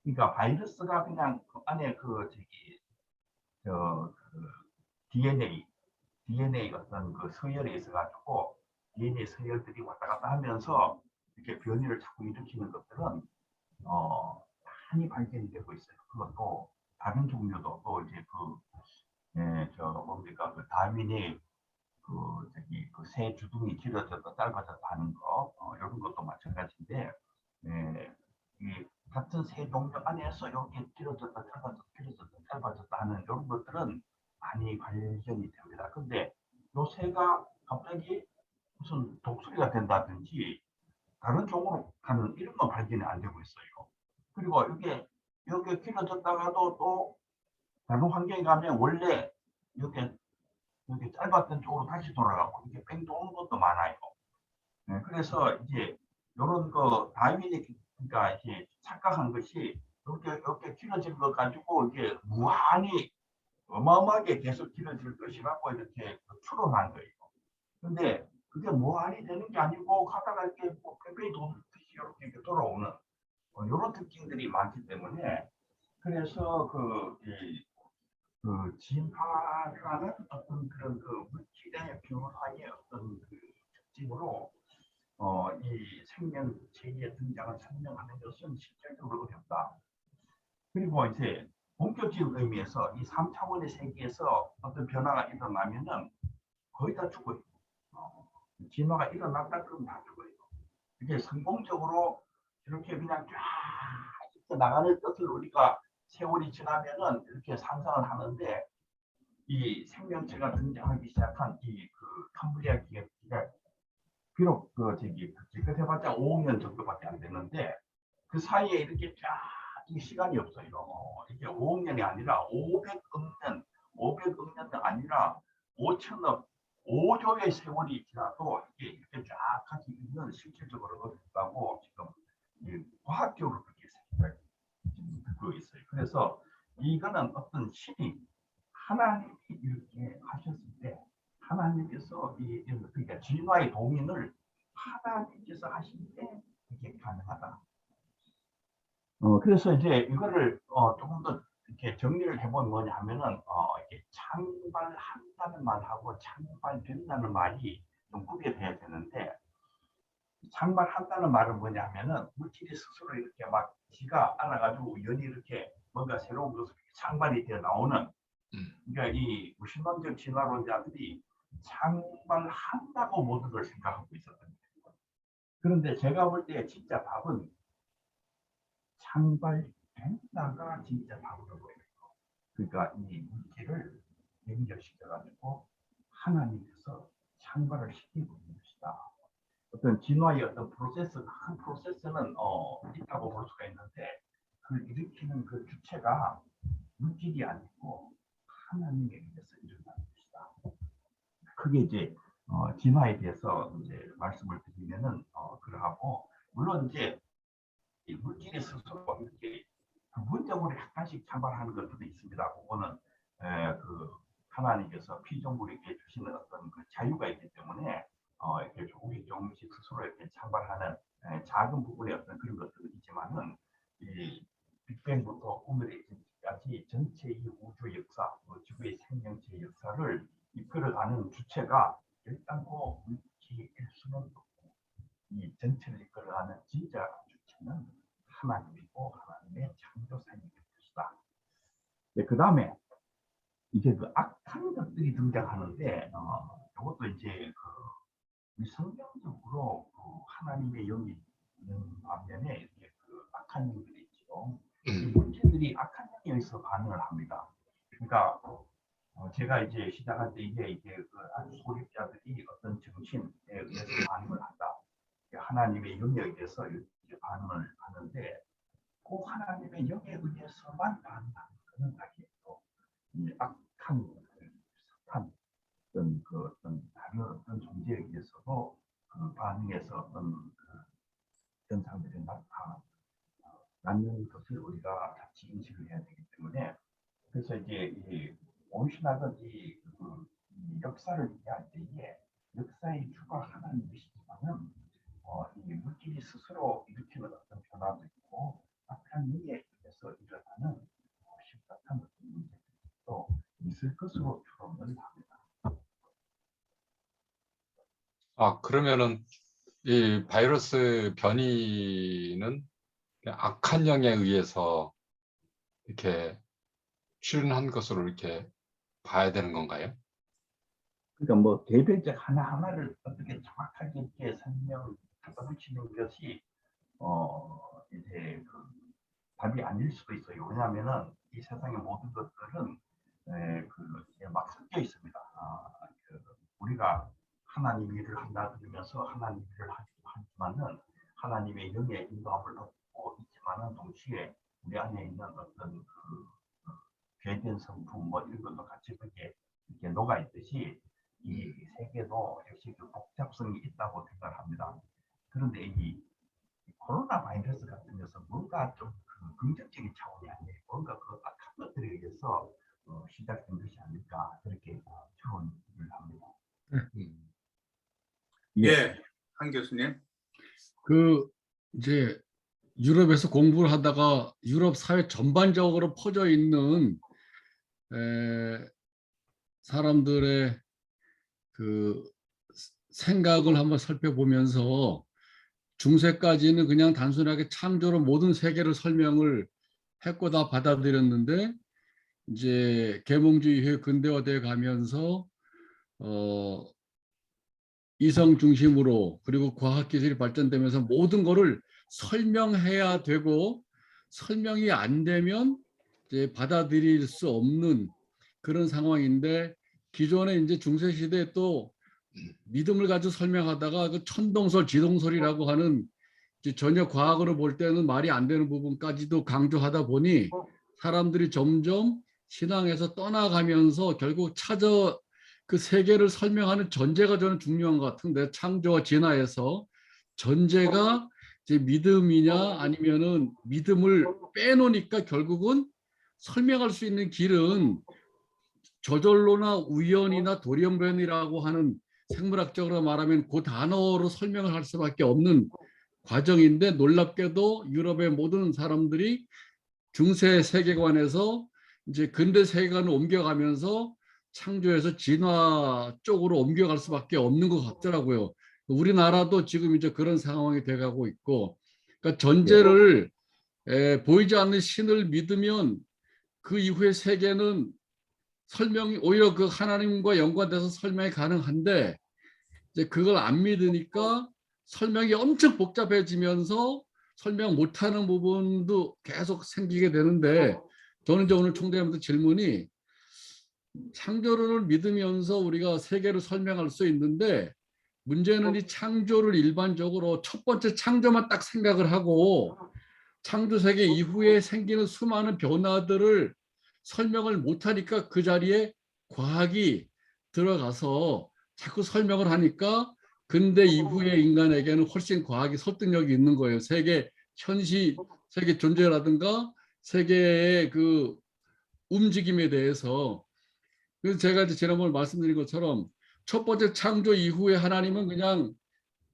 그러니까 바이러스가 그냥 그 안에 DNA 어떤 서열에 있어가지고 DNA 서열들이 왔다 갔다 하면서 이렇게 변이를 자꾸 일으키는 것들은 많이 발견이 되고 있어요. 그것도 다른 종류도 또 이제 다윈이 새 주둥이 길어졌다 짧아졌다 하는 거, 이런 것도 마찬가지인데, 이 같은 새 종류 안에서 이렇게 길어졌다 짧아졌다 길어졌다 짧아졌다 하는 이런 것들은 많이 발견이 됩니다. 근데 요 새가 갑자기 무슨 독수리가 된다든지 다른 종으로 가는 이런 건 발견이 안 되고 있어요. 그리고 이게 길어졌다가도 또 다른 환경에 가면 원래 이렇게 짧았던 쪽으로 다시 돌아가고 이렇게 뺑 도는 것도 많아요. 그래서 이제 이런 다윈이 그러니까 이제 착각한 것이 이렇게 길어진 것 가지고 이게 무한히 어마어마하게 계속 길어질 것이라고 이렇게 추론한 거예요. 근데 그게 무한히 되는 게 아니고 가다가 이렇게 뺑뺑이 도듯이 이렇게 돌아오는 이런 특징들이 많기 때문에, 그래서 진화라는 어떤 그런 물질의 변화의 어떤 특징으로 이 생명체의 등장을 설명하는 것은 실질적으로 어렵다. 그리고 이제 본격적인 의미에서 이 3차원의 세계에서 어떤 변화가 일어나면은 거의 다 죽어요. 진화가 일어났다 그러면 다 죽어요. 이게 성공적으로 이렇게 그냥 쫙 나가는 것을 우리가 세월이 지나면은 이렇게 상상을 하는데, 이 생명체가 등장하기 시작한 캄브리아 기계가 비록 해봤자 5억 년 정도밖에 안 되는데, 그 사이에 이렇게 이 시간이 없어요. 이게 5억 년이 아니라 500억 년, 500억 년도 아니라 5천억, 5조의 세월이 지나도 이게 이렇게 쫙 같이 있는 실질적으로 어렵다고 지금 과학적으로 그렇게 듣고 있어요. 그래서 이거는 어떤 신이, 하나님이 이렇게 하셨을 때, 하나님께서 그러니까 진화의 동인을 하나님께서 하실 때 이게 가능하다. 그래서 이제 이거를 조금 더 이렇게 정리를 해보면 뭐냐 하면은 이게 창발한다는 말하고 창발된다는 말이 좀 구별해야 되는데, 창발한다는 말은 뭐냐면은 물질이 스스로 이렇게 막 지가 알아가지고 우연히 이렇게 뭔가 새로운 것을 창발이 되어 나오는, 그러니까 이 무신론적 진화론자들이 창발한다고 모든 걸 생각하고 있었던 거예요. 그런데 제가 볼 때 진짜 답은 창발된다가 진짜 답으로 보여요. 그러니까 이 물질을 연결시켜가지고 하나님께서 창발을 시키고 있는 것이다. 어떤 진화의 어떤 프로세스, 큰 프로세스는 있다고 볼 수가 있는데, 그걸 일으키는 그 주체가 물질이 아니고 하나님에 의해서 일어나는 것이다. 크게 이제 진화에 대해서 이제 말씀을 드리면은 그러하고, 물론 이제 이 물질이 스스로 이렇게 부분적으로 약간씩 창발하는 것들도 있습니다. 그거는 그 하나님께서 피조물에게 주시는 어떤 그 자유가 있기 때문에 이렇게 조금씩 스스로 이렇게 창발하는 작은 부분의 어떤 그런 것들은 있지만은, 이 빅뱅부터 오늘까지 전체 이 우주 역사, 지구의 생명체 역사를 이끌어가는 주체가 일단 그 물질일 수는 없고, 이 전체를 이끌어가는 진짜 주체는 하나님이고 하나님의 창조사님일 것이다. 네, 그 다음에 이제 그 악한 것들이 등장하는데, 이것도 이제 성경적으로 하나님의 영이 있는 반면에 이렇게 그 악한 영들이 있죠. 이 문제들이 악한 영에 의해서 반응을 합니다. 그러니까 제가 이제 시작할 때 이게 그 아주 소립자들이 어떤 정신에 의해서 반응을 한다. 하나님의 영에 의해서 이렇게 반응을 하는데, 그 하나님의 영에 의해서만 반응하는 것은 아니에요. 이 악한 사탄, 어떤 다른 어떤 존재에 의해서도 그 반응에서 어떤 현상들이 나타나는 것을 우리가 같이 인식을 해야 되기 때문에, 그래서 이제 이 온신학은 이 역사를 이해할 때에 역사의 주가 하나님이시지만은 이 물질이 스스로 일으키는 어떤 변화도 있고 악한 영에 의해서 일어나는 심각한 어떤 문제도 있을 것으로 추론을 합니다. 그러면은 이 바이러스 변이는 악한 영에 의해서 이렇게 출현한 것으로 이렇게 봐야 되는 건가요? 그러니까 뭐 개별적 하나하나를 어떻게 정확하게 이렇게 설명을 붙이는 것이 이제 그 답이 아닐 수도 있어요. 왜냐하면은 이 세상의 모든 것들은 막 섞여 있습니다. 우리가 하나님 일을 한다 그러면서 하나님 일을 하기도 하지만은 하나님의 영의 인도함을 얻고 있지만은 동시에 우리 안에 있는 어떤 괴된 성품 뭐 이런 것도 같이 그렇게 이렇게 녹아 있듯이 이 세계도 역시 그 복잡성이 있다고 생각합니다. 그런데 이 코로나 바이러스 같은 것은 뭔가 좀 긍정적인 차원이 아니에요. 뭔가 그 악한 것들에 의해서 시작된 것이 아닐까, 그렇게 추론을 합니다. 예, 한 교수님. 이제 유럽에서 공부를 하다가 유럽 사회 전반적으로 퍼져 있는 사람들의 그 생각을 한번 살펴보면서 중세까지는 그냥 단순하게 창조로 모든 세계를 설명을 했고 다 받아들였는데, 이제 계몽주의 이후에 근대화되어 가면서 이성 중심으로, 그리고 과학기술이 발전되면서 모든 거를 설명해야 되고, 설명이 안 되면 이제 받아들일 수 없는 그런 상황인데, 기존에 이제 중세시대에 또 믿음을 가지고 설명하다가 그 천동설, 지동설이라고 하는 전혀 과학으로 볼 때는 말이 안 되는 부분까지도 강조하다 보니 사람들이 점점 신앙에서 떠나가면서 결국 그 세계를 설명하는 전제가 저는 중요한 것 같은데, 창조와 진화에서 전제가 이제 믿음이냐 아니면은 믿음을 빼놓으니까 결국은 설명할 수 있는 길은 저절로나 우연이나 돌연변이라고 하는, 생물학적으로 말하면 그 단어로 설명을 할 수밖에 없는 과정인데, 놀랍게도 유럽의 모든 사람들이 중세 세계관에서 이제 근대 세계관을 옮겨가면서 창조에서 진화 쪽으로 옮겨갈 수밖에 없는 것 같더라고요. 우리나라도 지금 이제 그런 상황이 돼가고 있고, 그러니까 전제를 보이지 않는 신을 믿으면 그 이후의 세계는 설명이 오히려 그 하나님과 연관돼서 설명이 가능한데, 이제 그걸 안 믿으니까 설명이 엄청 복잡해지면서 설명 못하는 부분도 계속 생기게 되는데, 저는 이제 오늘 총장님한테 질문이, 창조론을 믿으면서 우리가 세계를 설명할 수 있는데, 문제는 이 창조를 일반적으로 첫 번째 창조만 딱 생각을 하고 창조 세계 이후에 생기는 수많은 변화들을 설명을 못하니까 그 자리에 과학이 들어가서 자꾸 설명을 하니까 근대 이후의 인간에게는 훨씬 과학이 설득력이 있는 거예요. 세계 현시, 세계 존재라든가 세계의 그 움직임에 대해서. 그래서 제가 이제 지난번에 말씀드린 것처럼 첫 번째 창조 이후에 하나님은 그냥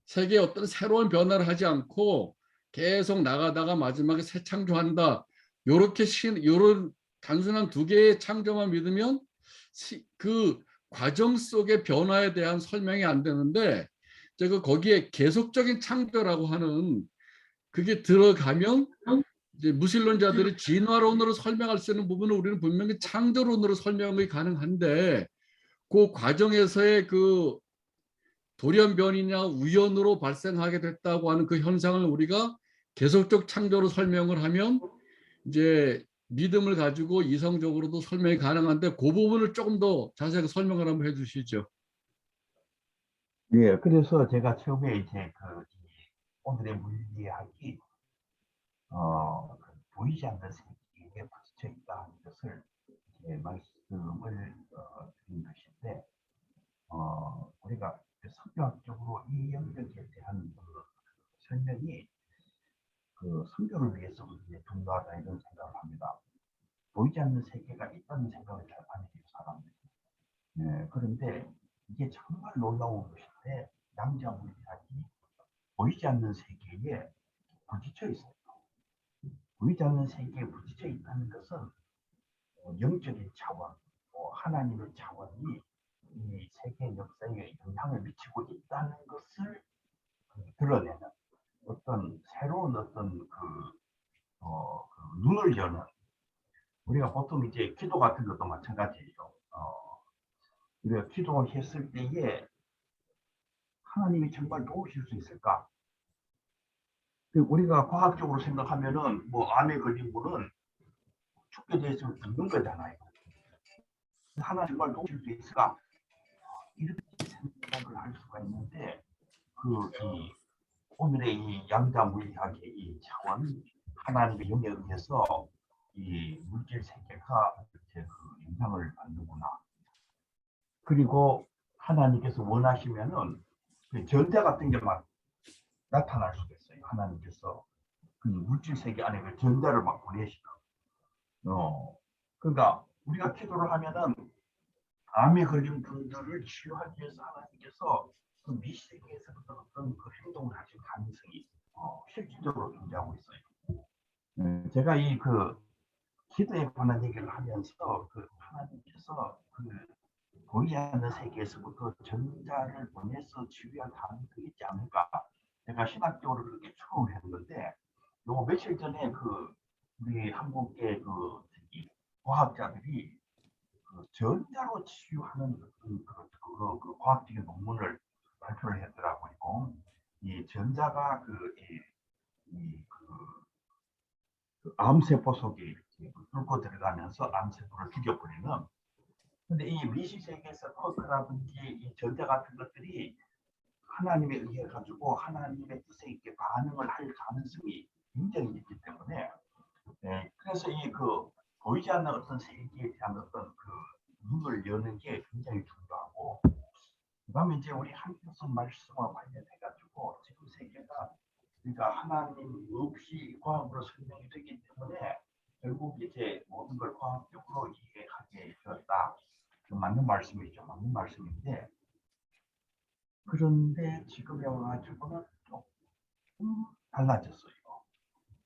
세계에 어떤 새로운 변화를 하지 않고 계속 나가다가 마지막에 새 창조한다. 요렇게 요런 단순한 두 개의 창조만 믿으면 그 과정 속의 변화에 대한 설명이 안 되는데, 제가 거기에 계속적인 창조라고 하는 그게 들어가면 이제 무신론자들이 진화론으로 설명할 수 있는 부분을 우리는 분명히 창조론으로 설명이 가능한데, 그 과정에서의 그 돌연변이냐 우연으로 발생하게 됐다고 하는 그 현상을 우리가 계속적 창조로 설명을 하면 이제 믿음을 가지고 이성적으로도 설명이 가능한데, 그 부분을 조금 더 자세하게 설명을 한번 해주시죠. 예, 그래서 제가 처음에 이제 오늘의 물리학이 그 보이지 않는 세계에 부딪혀 있다는 것을 말씀을 드린 것인데, 우리가 성경학적으로 이 영역에 대한 설명이 그 성경을 위해서 중요하다 이런 생각을 합니다. 보이지 않는 세계가 있다는 생각을 잘 안 해요, 사람들이. 그런데 이게 정말 놀라운 것인데, 양자물리학이 보이지 않는 세계에 부딪혀 있어요. 보이지 않는 세계에 부딪혀 있다는 것은 영적인 차원, 하나님의 차원이 이 세계 역사에 영향을 미치고 있다는 것을 드러내는 어떤 새로운 어떤 눈을 여는, 우리가 보통 이제 기도 같은 것도 마찬가지예요. 우리가 기도했을 때에 하나님이 정말 도우실 수 있을까? 우리가 과학적으로 생각하면은 뭐 암에 걸린 분은 죽게 돼서 죽는 거잖아요. 하나님 정말 도우실 수 있을까? 이렇게 생각을 할 수가 있는데, 이 오늘의 이 양자 물리학의 이 차원, 하나님의 영에 의해서 이 물질 세계가 이렇게 그 영향을 받는구나. 그리고 하나님께서 원하시면은 그 전자 같은 게 막 나타날 수가 있어요. 하나님께서 그 물질 세계 안에 그 전자를 막 보내시고. 그러니까 우리가 기도를 하면은 암에 걸린 분들을 치유하기 위해서 하나님께서 그 미세계에서부터 어떤 그 행동을 하실 가능성이 실질적으로 존재하고 있어요. 제가 이 기도에 관한 얘기를 하면서 하나님께서 보이지 않는 세계에서부터 전자를 보내서 치유할 가능성이 있지 않을까. 제가 신학적으로 그렇게 추론을 했는데, 요 며칠 전에 우리 한국의 과학자들이 전자로 치유하는 그 과학적인 논문을 발표를 했더라고요. 이 전자가 암세포 속에 뚫고 들어가면서 암세포를 죽여버리는. 근데 이 미시세계에서 쿼크라든지 이 전자 같은 것들이 하나님에 의해 가지고 하나님의 뜻에 있게 반응을 할 가능성이 굉장히 있기 때문에, 그래서 보이지 않는 어떤 세계에 대한 어떤 눈을 여는 게 굉장히 중요하고, 그다음에 이제 우리 한교수 말씀과 관련해 가지고 지금 세계가 그러니까 하나님 없이 과학으로 설명이 되기 때문에 결국 이제 모든 걸 과학적으로 이해하게 되었다. 맞는 말씀이죠. 맞는 말씀인데, 그런데 지금에 와가지고는 조금 달라졌어요.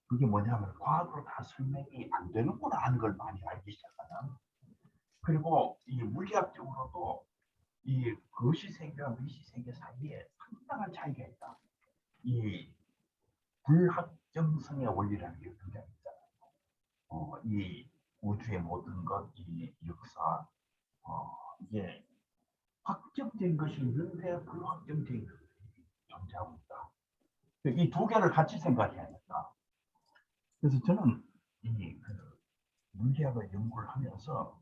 그게 뭐냐면 과학으로 다 설명이 안 되는구나 하는 걸 많이 알기 시작하는. 그리고 이 물리학적으로도 이 거시 세계와 미시 세계 사이에 상당한 차이가 있다. 이 불확정성의 원리라는 게 등장했잖아요. 이 우주의 모든 것, 이 역사, 이게 확정된 것이 있는데 불확정된 것이 존재하고 있다. 이 두 개를 같이 생각해야겠다. 그래서 저는 그 물리학을 연구를 하면서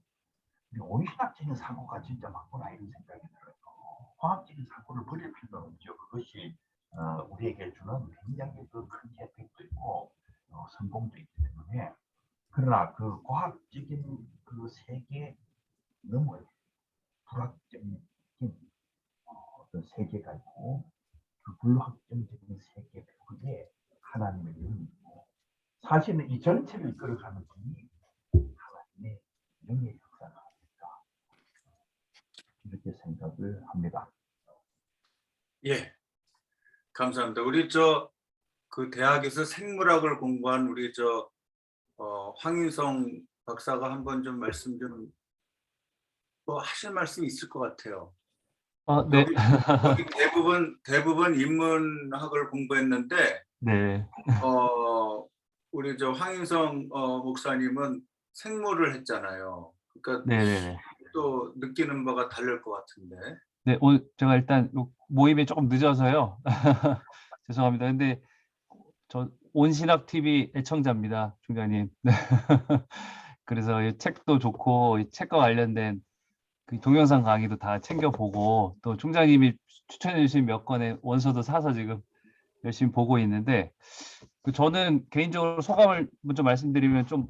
온신학적인 사고가 진짜 맞구나 이런 생각이 들어요. 화학적인 사고를 버릴 필요는 없죠. 그것이 우리에게 주는 굉장히 큰 혜택도 있고 성공도 있기 때문에 그러나 그 과학적인 그 세계 너머 불확정적인 어떤 세계가 있고 그 불확정적인 세계 그게 하나님의 영이고 사실은 이 전체를 이끌어가는 분이 하나님의 영의 역사가 아닐까 이렇게 생각을 합니다. 예, 감사합니다. 우리 그 대학에서 생물학을 공부한 우리 황인성 박사가 한번 좀 말씀 좀 뭐 하실 말씀이 있을 것 같아요. 네. 여기 대부분 인문학을 공부했는데 네. 우리 황인성 목사님은 생물을 했잖아요. 그러니까 네네네. 또 느끼는 바가 다를 것 같은데. 네, 오늘 제가 일단 모임에 조금 늦어서요. 죄송합니다. 근데 저 온신학 TV 애청자입니다, 총장님. 네. 그래서 이 책도 좋고 이 책과 관련된 그 동영상 강의도 다 챙겨보고 또 총장님이 추천해 주신 몇 권의 원서도 사서 지금 열심히 보고 있는데 저는 개인적으로 소감을 먼저 말씀드리면 좀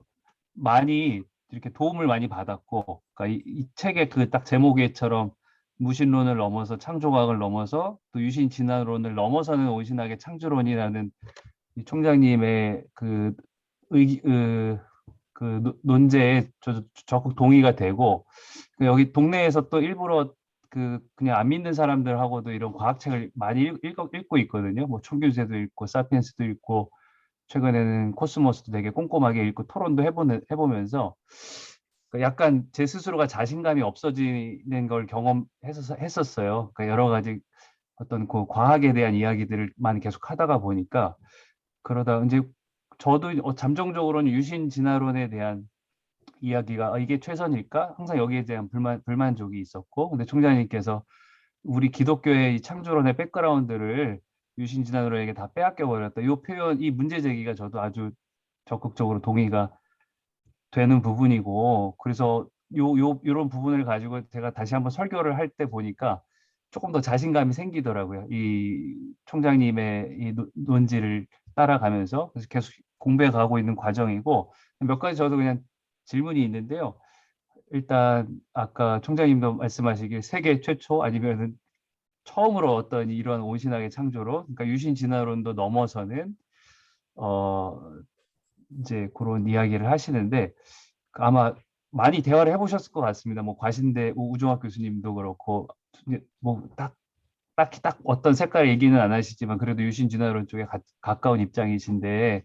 많이 이렇게 도움을 많이 받았고 그러니까 이 책의 그 딱 제목에처럼 무신론을 넘어서 창조과학을 넘어서 또 유신 진화론을 넘어서는 온신학의 창조론이라는 이 총장님의 논제에 적극 동의가 되고 여기 동네에서 또 일부러 그냥 안 믿는 사람들하고도 이런 과학책을 많이 읽고 있거든요. 뭐 총균세도 읽고 사피엔스도 읽고 최근에는 코스모스도 되게 꼼꼼하게 읽고 토론도 해보면서 약간 제 스스로가 자신감이 없어지는 걸 경험했었어요. 그러니까 여러 가지 어떤 그 과학에 대한 이야기들만 계속 하다가 보니까 그러다 이제 저도 잠정적으로는 유신 진화론에 대한 이야기가 이게 최선일까? 항상 여기에 대한 불만족이 있었고, 근데 총장님께서 우리 기독교의 이 창조론의 백그라운드를 유신 진화론에게 다 빼앗겨 버렸다. 이 표현, 이 문제 제기가 저도 아주 적극적으로 동의가 되는 부분이고, 그래서 요런 부분을 가지고 제가 다시 한번 설교를 할 때 보니까 조금 더 자신감이 생기더라고요. 이 총장님의 이 논지를 따라가면서 그래서 계속 공부해 가고 있는 과정이고 몇 가지 저도 그냥 질문이 있는데요. 일단 아까 총장님도 말씀하시길 세계 최초 아니면 처음으로 어떤 이러한 온신학의 창조로 그러니까 유신 진화론도 넘어서는 이제 그런 이야기를 하시는데 아마 많이 대화를 해보셨을 것 같습니다. 뭐 과신대 우종학 교수님도 그렇고 뭐 딱히 어떤 색깔 얘기는 안 하시지만 그래도 유신 진화론 쪽에 가까운 입장이신데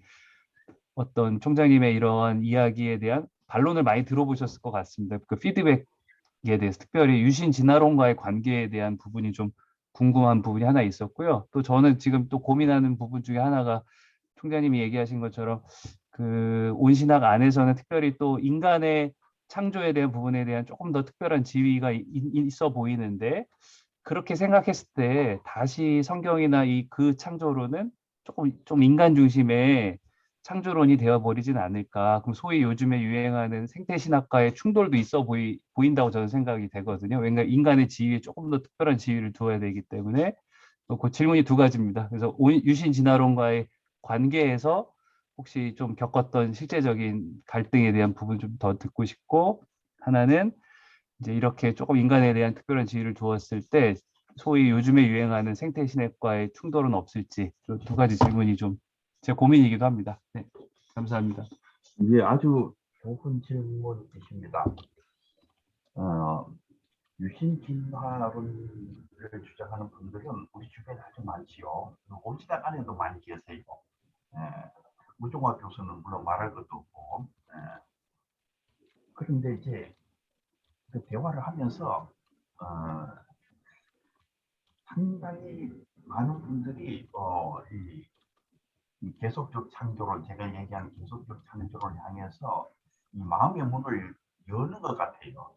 어떤 총장님의 이러한 이야기에 대한 반론을 많이 들어보셨을 것 같습니다. 그 피드백에 대해서 특별히 유신 진화론과의 관계에 대한 부분이 좀 궁금한 부분이 하나 있었고요. 또 저는 지금 또 고민하는 부분 중에 하나가 총장님이 얘기하신 것처럼 그 온신학 안에서는 특별히 또 인간의 창조에 대한 부분에 대한 조금 더 특별한 지위가 있어 보이는데 그렇게 생각했을 때 다시 성경이나 그 창조론은 조금 좀 인간 중심의 창조론이 되어버리진 않을까. 그럼 소위 요즘에 유행하는 생태신학과의 충돌도 있어 보인다고 저는 생각이 되거든요. 왜냐하면 인간의 지위에 조금 더 특별한 지위를 두어야 되기 때문에 그 질문이 두 가지입니다. 그래서 유신 진화론과의 관계에서 혹시 좀 겪었던 실제적인 갈등에 대한 부분 좀 더 듣고 싶고 하나는 이제 이렇게 조금 인간에 대한 특별한 지위를 두었을 때 소위 요즘에 유행하는 생태신학과의 충돌은 없을지 두 가지 질문이 좀 제 고민이기도 합니다. 네, 감사합니다. 예, 아주 좋은 질문이십니다. 유신 진화론을 주장하는 분들은 우리 주변에 아주 많지요. 온신학 안에도 많이 계세요. 우종학 교수는 물론 말할 것도 없고. 그런데 이제 그 대화를 하면서 상당히 많은 분들이 이 계속적 창조를 제가 얘기하는 계속적 창조를 향해서 이 마음의 문을 여는 것 같아요.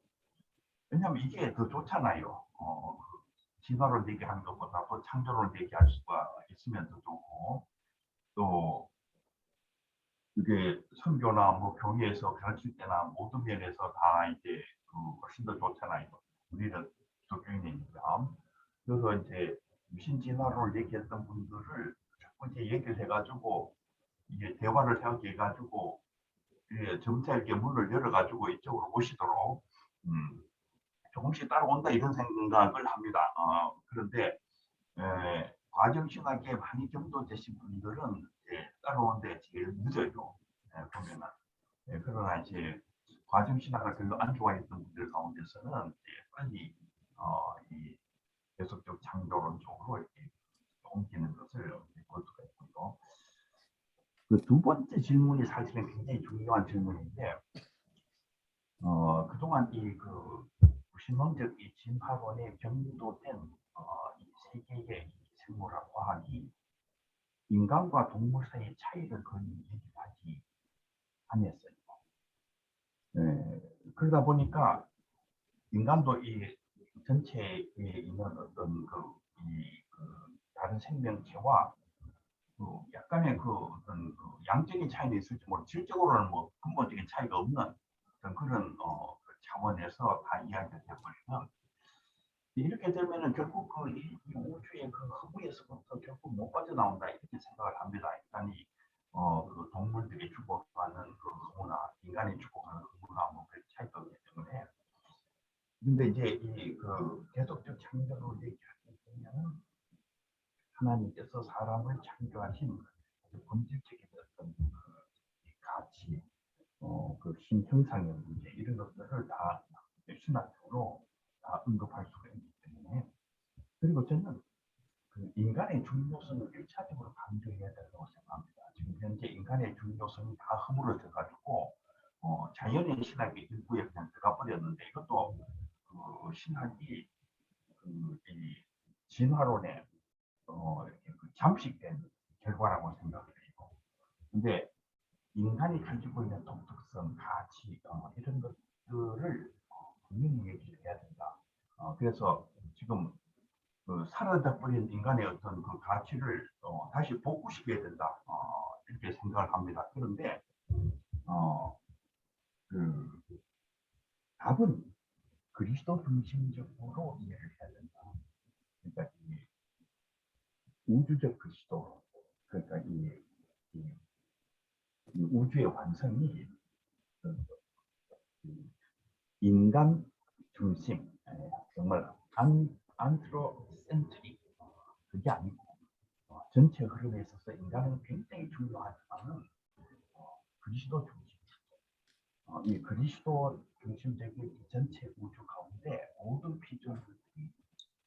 왜냐하면 이게 더 좋잖아요. 진화를 얘기하는 것보다 더 창조를 얘기할 수가 있으면 더 좋고 또 이게 선교나 뭐 교회에서 가르칠 때나 모든 면에서 다 이제 훨씬 더 좋잖아요. 우리는 기독교인이니까. 그래서 이제 유신 진화를 얘기했던 분들을 자꾸 이제 얘기를 해가지고 이게 대화를 생각해가지고 점차 이렇게 문을 열어가지고 이쪽으로 오시도록 조금씩 따라온다 이런 생각을 합니다. 그런데 과정신학에 많이 경도되신 분들은 따라오는데 제일 늦어요. 보면은. 그러나 이제 과정신학을 별로 안 좋아했던 분들 가운데서는 빨리 이 계속적 창조론 쪽으로 이렇게 옮기는 것을 볼 수가 있고요. 그 두 번째 질문이 사실은 굉장히 중요한 질문인데, 그동안 이 신론적 이 진화론에 경도된 이 세계의 생물학 과학이 인간과 동물 사이의 차이를 거의 얘기하지 않았어요. 그러다 보니까 인간도 이 전체에 있는 어떤 다른 생명체와 약간의 어떤 양적인 차이는 있을지 모르고 질적으로는 뭐 근본적인 차이가 없는 그런 차원에서 다 이야기가 되어버리면 이렇게 되면은 결국 이 우주의 허구에서부터 결국 못 빠져나온다 이렇게 생각을 합니다. 인간이 동물들이 주고받는 허구나 인간이 주고받는 허구나 뭐 그런 차이가 없기 때문에. 근데 이제 이 계속적 창조를 얘기하게 되면 하나님께서 사람을 창조하신 본질적인 어떤 가치, 힘 형상의 문제 이런 것들을 다 신학적으로 다 언급할 수가 있기 때문에. 그리고 저는 인간의 중요성을 1차적으로 강조해야 된다고 생각합니다. 지금 현재 인간의 중요성이 다 허물어져 가지고 자연의 신학의 일부에 그냥 들어가 버렸는데 이것도 신학이 이 진화론에 잠식된 결과라고 생각을 해요. 근데 인간이 가지고 있는 독특성, 가치 이런 것들을 분명히 얘기를 해야 된다. 그래서 지금 사라져버린 인간의 어떤 가치를 다시 복구시켜야 된다. 이렇게 생각을 합니다. 그런데 답은 그리스도 중심적으로 이해를 해야 된다. 그러니까 이 우주적 그리스도, 그러니까 이 우주의 완성이 인간 중심, 정말 안트로센트릭 그게 아니고 전체 흐름에 있어서 인간은 굉장히 중요하지만은 그리스도 중심, 이 그리스도 중심적인 전체 우주 가운데 모든 피조물들이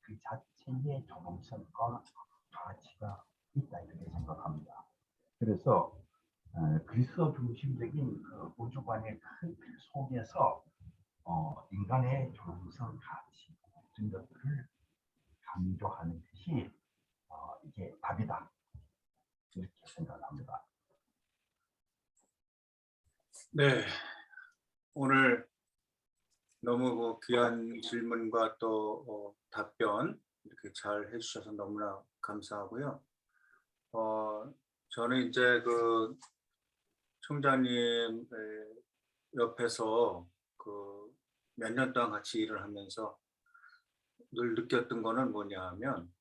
그 자체의 존엄성과 가치가 있다 이렇게 생각합니다. 그래서 그리스도 중심적인 우주관의 큰 틀 속에서 인간의 존엄성, 가치 이런 것들을 강조하는 것이 이게 답이다 이렇게 생각합니다. 네, 오늘 너무 귀한 질문과 또 답변 이렇게 잘 해주셔서 너무나 감사하고요. 저는 이제 총장님 옆에서 몇 년 동안 같이 일을 하면서 늘 느꼈던 거는 뭐냐 하면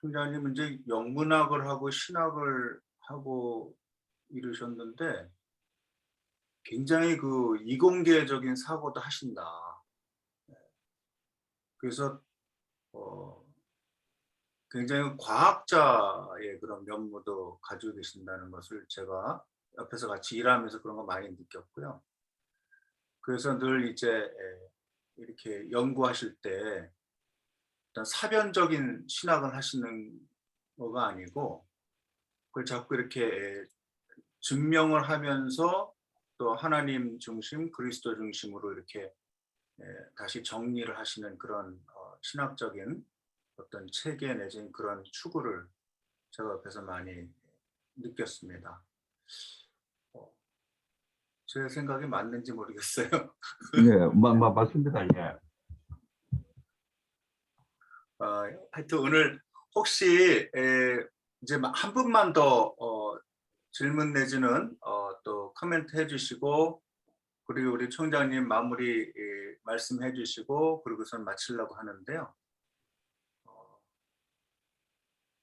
총장님은 이제 영문학을 하고 신학을 하고 이러셨는데 굉장히 이공계적인 사고도 하신다. 그래서 굉장히 과학자의 그런 면모도 가지고 계신다는 것을 제가 옆에서 같이 일하면서 그런 거 많이 느꼈고요. 그래서 늘 이제 이렇게 연구하실 때 일단 사변적인 신학을 하시는 거가 아니고 그걸 자꾸 이렇게 증명을 하면서 또 하나님 중심, 그리스도 중심으로 이렇게 다시 정리를 하시는 그런 신학적인 어떤 체계 내지는 그런 추구를 제가 옆에서 많이 느꼈습니다. 제 생각이 맞는지 모르겠어요. 예, 맞습니다. 예. 하여튼 오늘 혹시 이제 한 분만 더 질문 내지는 또 코멘트 해주시고 그리고 우리 총장님 마무리 말씀해 주시고 그리고선 마치려고 하는데요.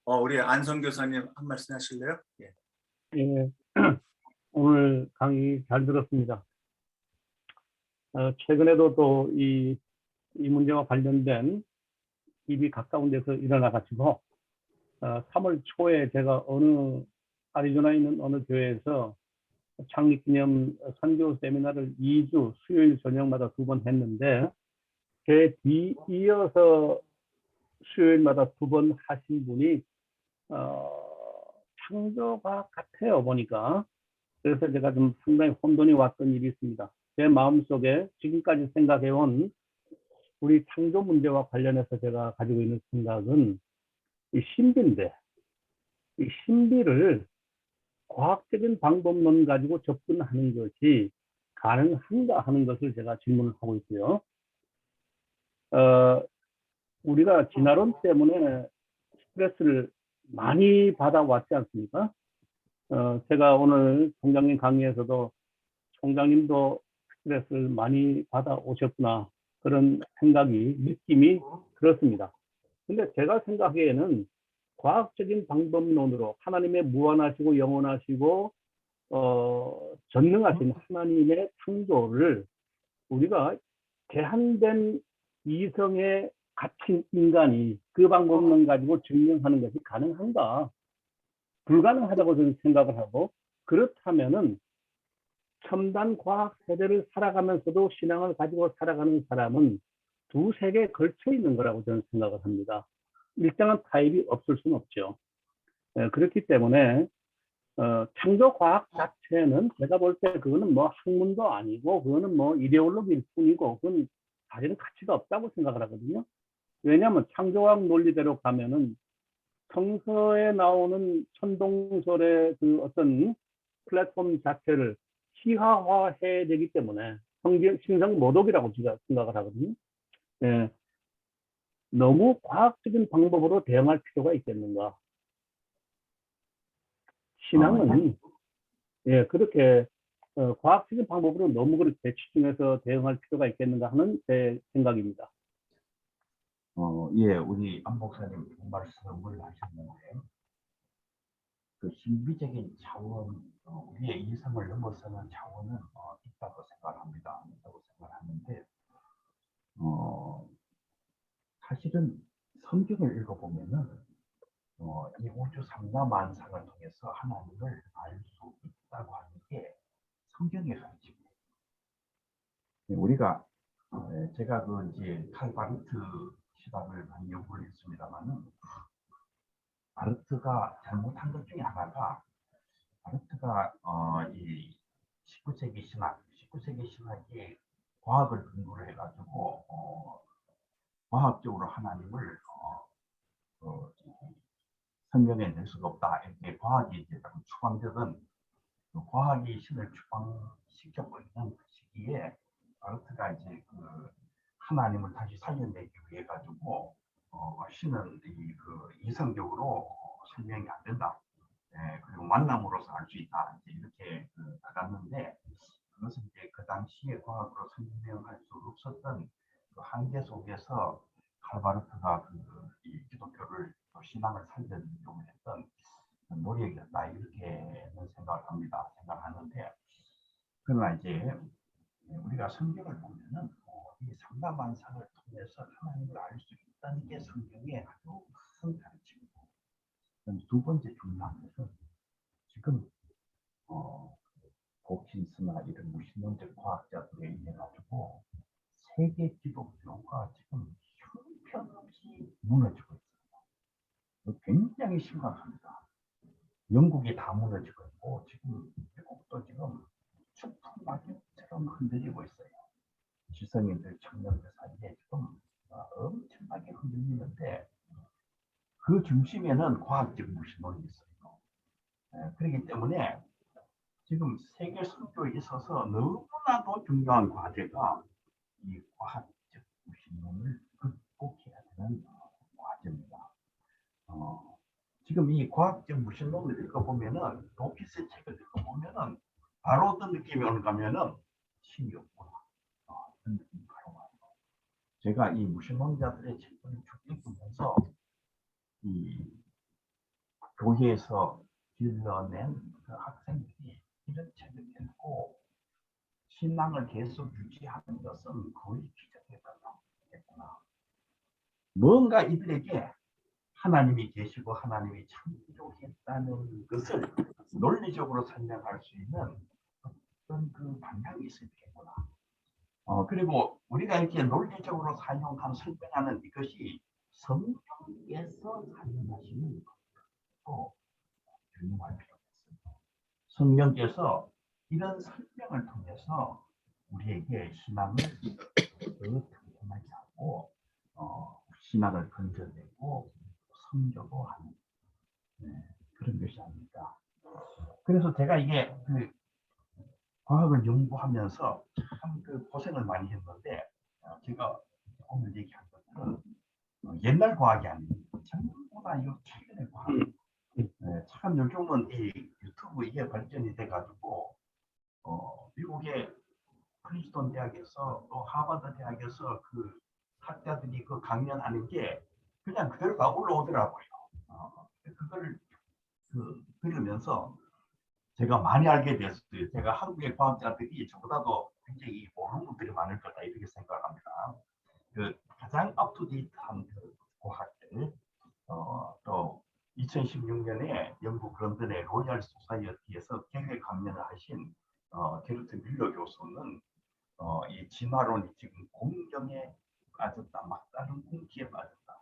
우리 안성 교사님 한 말씀 하실래요? 예. 예, 오늘 강의 잘 들었습니다. 최근에도 또 이 문제와 관련된 일이 가까운 데서 일어나가지고 3월 초에 제가 아리조나에 있는 어느 교회에서 창립기념 선교 세미나를 2주 수요일 저녁마다 2번 했는데 제 뒤이어서 수요일마다 2번 하신 분이 창조과학 같아요 보니까. 그래서 제가 좀 상당히 혼돈이 왔던 일이 있습니다. 제 마음속에 지금까지 생각해온 우리 창조 문제와 관련해서 제가 가지고 있는 생각은 이 신비인데 이 신비를 과학적인 방법론 가지고 접근하는 것이 가능한가 하는 것을 제가 질문을 하고 있고요. 우리가 진화론 때문에 스트레스를 많이 받아왔지 않습니까? 제가 오늘 총장님 강의에서도 총장님도 스트레스를 많이 받아오셨구나 그런 생각이 느낌이 들었습니다. 근데 제가 생각하기에는 과학적인 방법론으로 하나님의 무한하시고 영원하시고 전능하신 하나님의 창조를 우리가 제한된 이성에 갇힌 인간이 그 방법론 가지고 증명하는 것이 가능한가? 불가능하다고 저는 생각을 하고 그렇다면은 첨단 과학 세대를 살아가면서도 신앙을 가지고 살아가는 사람은 두 세계에 걸쳐 있는 거라고 저는 생각을 합니다. 일정한 타입이 없을 수는 없죠. 그렇기 때문에 창조과학 자체는 제가 볼 때 그거는 뭐 학문도 아니고 그거는 뭐 이데올로기일 뿐이고 그건 사실은 가치가 없다고 생각을 하거든요. 왜냐하면 창조과학 논리대로 가면은 성서에 나오는 천동설의 그 어떤 플랫폼 자체를 희화화해야 되기 때문에 신성 모독이라고 제가 생각을 하거든요. 예. 너무 과학적인 방법으로 대응할 필요가 있겠는가? 신앙은 그렇게 과학적인 방법으로 너무 그렇게 치중해서 대응할 필요가 있겠는가 하는 제 생각입니다. 예, 우리 안 목사님 말씀을 하셨는데 그 신비적인 차원, 우리의 이성을 넘어서는 차원은 있다고 생각합니다. 있다고 생각하는데 사실은 성경을 읽어보면은 이 우주 삼라만상을 통해서 하나님을 알 수 있다고 하는 게 성경의 가르침입니다. 우리가 제가 그 이제 칼바르트 시각을 많이 연구를 했습니다만은 바르트가 잘못한 것 중에 하나가 바르트가 이 19세기 신학이 과학을 근거로 해가지고 과학적으로 하나님을 설명해낼 수가 없다. 이렇게 과학이 이제 추방되던 과학이 신을 추방시켜버리는 그 시기에 바르트가 이제 그 하나님을 다시 살려내기 위해 가지고 신은 그 이성적으로 설명이 안 된다. 그리고 만남으로서 알 수 있다. 이렇게 나갔는데 그것은 이제 그 당시에 과학으로 설명할 수 없었던 그 한계 속에서 칼바르트가 이 기독교를 신앙을 살려내려고 했던 노력이었다. 이렇게는 생각하는데 그러나 이제 우리가 성경을 보면은 이 삼라만상을 통해서 하나님을 알 수 있다는 게 성경의 아주 큰 가르침이고 두 번째 중요한 것은 지금 호킨스나 이런 무신론적 과학자들에 의해 가지고 세계 기독교가 지금 형편없이 무너지고 있습니다. 굉장히 심각합니다. 영국이 다 무너지고 있고 지금 미국도 지금 추풍낙엽처럼 흔들리고 있어요. 지성인들 청년들 사이에 지금 엄청나게 그 중심에는 과학적 무신론이 있어요. 그렇기 때문에 지금 세계 선교에 있어서 너무나도 중요한 과제가 이 과학적 무신론을 극복해야 되는 과제입니다. 지금 이 과학적 무신론을 읽어보면은, 도키스의 책을 읽어보면은 바로 어떤 느낌이 오는가 하면은 힘이 없구나. 그런 느낌이 바로 와요. 제가 이 무신론자들의 책을 쭉 읽으면서 이 교회에서 길러낸 그 학생들이 이런 책을 읽고 신앙을 계속 유지하는 것은 거의 기적이었구나. 뭔가 이들에게 하나님이 계시고 하나님이 창조했다는 것을 논리적으로 설명할 수 있는 어떤 그 방향이 있어야 되겠구나. 그리고 우리가 이렇게 논리적으로 사용하는 설명하는 이것이 성경에서 사용하시는 것도 유념할 필요가 있습니다. 성경께서 이런 설명을 통해서 우리에게 신앙을 더 튼튼하게 하고 신앙을 건져내고 섬겨고 하는 그런 것이 아닙니까? 그래서 제가 이게 그 과학을 연구하면서 참 그 고생을 많이 했는데, 제가 오늘 얘기한 것은 옛날 과학이 아닙니다. 전부 다 이거 최근의 과학. 참 요즘은 이 유튜브 이게 발전이 돼가지고 미국의 프린스턴 대학에서 또 하버드 대학에서 그 학자들이 그 강연하는 게 그냥 그대로 다 올라오더라고요. 그걸 들으면서 제가 많이 알게 됐어요. 제가 한국의 과학자들이 저보다도 굉장히 모르는 분들이 많을 거다 이렇게 생각합니다. 그 가장 업투데이트한 그 과학들, 또 2016년에 영국 런던의 로열 소사이어티에서 경외 강연을 하신 게르트 밀러 교수는 이 진화론이 지금 공경에 빠졌다, 막다른 공기에 빠졌다.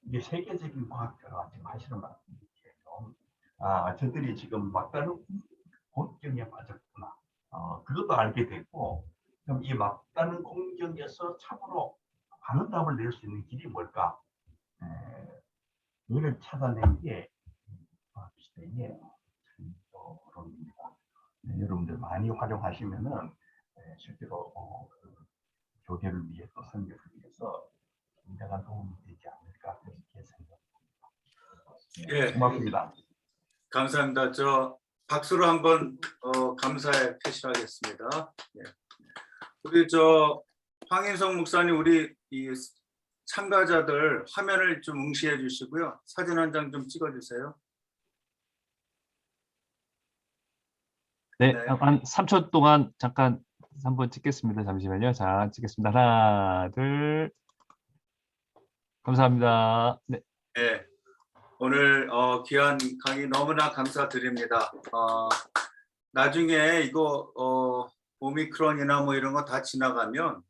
이게 세계적인 과학자가 지금 하시는 말씀이에요. 저들이 지금 막다른 공경에 빠졌구나. 그것도 알게 됐고, 그럼 이 막다른 공경에서 참으로 바른 답을 낼 수 있는 길이 뭘까? 그걸 찾아낸 게 과학시대의 창조론입니다. 여러분들 많이 활용하시면은 실제로 교계를 위해 또 선교를 위해서 굉장한 도움이 되지 않을까 그렇게 생각합니다. 예, 고맙습니다. 감사합니다. 저 박수로 한번 감사의 표시하겠습니다. 예. 우리 저 황인성 목사님, 우리 이 참가자들 화면을 좀 응시해 주시고요. 사진 한 장 좀 찍어 주세요. 네, 네. 한 3초 동안 잠깐 한번 찍겠습니다. 잠시만요. 자, 찍겠습니다. 하나, 둘. 감사합니다. 네. 네. 오늘 귀한 강의 너무나 감사드립니다. 나중에 이거 오미크론이나 뭐 이런 거 다 지나가면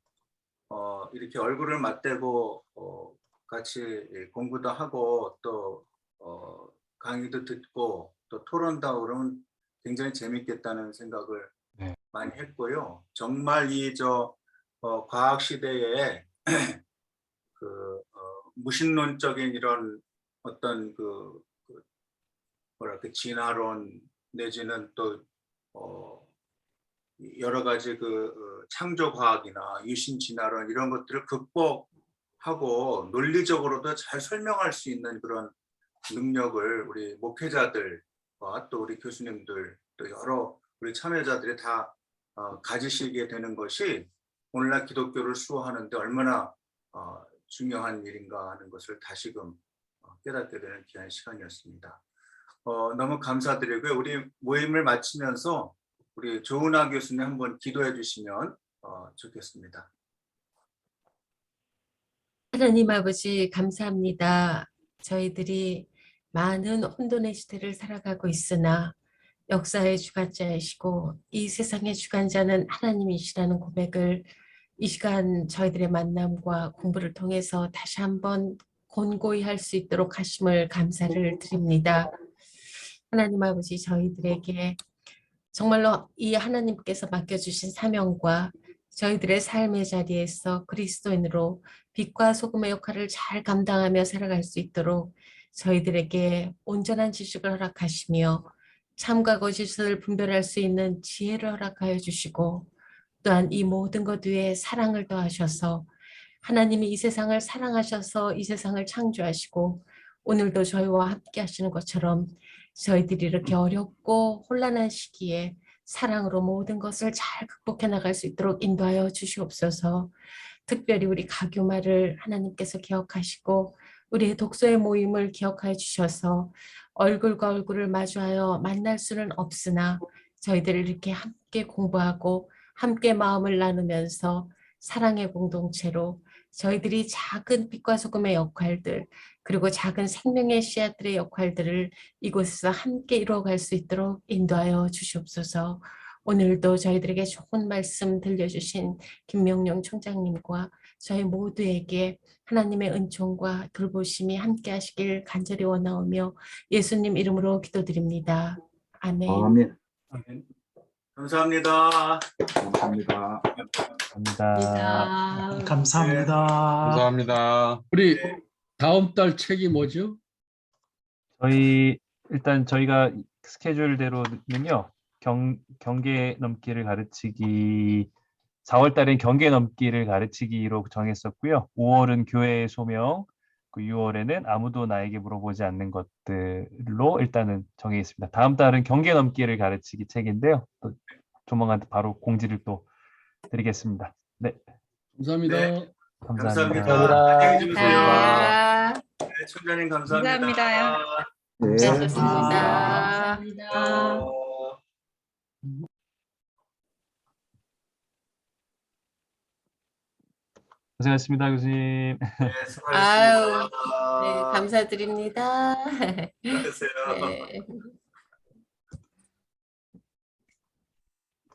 이렇게 얼굴을 맞대고 같이 공부도 하고 또 강의도 듣고 또 토론도 하고 그러면 굉장히 재밌겠다는 생각을 네. 많이 했고요. 정말 이 과학 시대에 그 무신론적인 이런 어떤 뭐랄까 진화론 내지는 또 여러 가지 창조 과학이나 유신 진화론 이런 것들을 극복하고 논리적으로도 잘 설명할 수 있는 그런 능력을 우리 목회자들과 또 우리 교수님들 또 여러 우리 참여자들이 다 가지시게 되는 것이 오늘날 기독교를 수호하는데 얼마나 중요한 일인가 하는 것을 다시금 깨닫게 되는 귀한 시간이었습니다. 너무 감사드리고요. 우리 모임을 마치면서 우리 조은하 교수님 한번 기도해 주시면 좋겠습니다. 하나님 아버지 감사합니다. 저희들이 많은 혼돈의 시대를 살아가고 있으나 역사의 주관자이시고 이 세상의 주관자는 하나님이시라는 고백을 이 시간 저희들의 만남과 공부를 통해서 다시 한번 권고히 할 수 있도록 하심을 감사를 드립니다. 하나님 아버지 저희들에게 정말로 이 하나님께서 맡겨주신 사명과 저희들의 삶의 자리에서 그리스도인으로 빛과 소금의 역할을 잘 감당하며 살아갈 수 있도록 저희들에게 온전한 지식을 허락하시며 참과 거짓을 분별할 수 있는 지혜를 허락하여 주시고 또한 이 모든 것 위에 사랑을 더하셔서 하나님이 이 세상을 사랑하셔서 이 세상을 창조하시고 오늘도 저희와 함께 하시는 것처럼 저희들이 이렇게 어렵고 혼란한 시기에 사랑으로 모든 것을 잘 극복해 나갈 수 있도록 인도하여 주시옵소서. 특별히 우리 가교마를 하나님께서 기억하시고 우리의 독서의 모임을 기억하여 주셔서 얼굴과 얼굴을 마주하여 만날 수는 없으나 저희들 이렇게 함께 공부하고 함께 마음을 나누면서 사랑의 공동체로 저희들이 작은 빛과 소금의 역할들 그리고 작은 생명의 씨앗들의 역할들을 이곳에서 함께 이루어갈 수 있도록 인도하여 주시옵소서. 오늘도 저희들에게 좋은 말씀 들려주신 김명룡 총장님과 저희 모두에게 하나님의 은총과 돌보심이 함께 하시길 간절히 원하오며 예수님 이름으로 기도드립니다. 아멘. 아멘. 감사합니다. 감사합니다. 감사합니다. 감사합니다. 감사합니다. 우리 다음 달 책이 뭐죠? 일단 저희가 스케줄대로는요. 경계 넘기를 가르치기 4월 달엔 경계 넘기를 가르치기로 정했었고요. 5월은 교회 소명, 그 6월에는 아무도 나에게 물어보지 않는 것들로 일단은 정해 있습니다. 다음 달은 경계 넘기를 가르치기 책인데요. 또 조만간 바로 공지를 또 드리겠습니다. 네, 감사합니다. 네. 감사합니다. 감사합니다. 안녕히 주무세요. 아, 네, 총장님 감사합니다. 감사합니다요. 네. 수고하셨습니다. 고생하셨습니다, 교수님. 네, 아유, 수고하셨습니다. 네, 감사드립니다. 수고하셨어요. 네.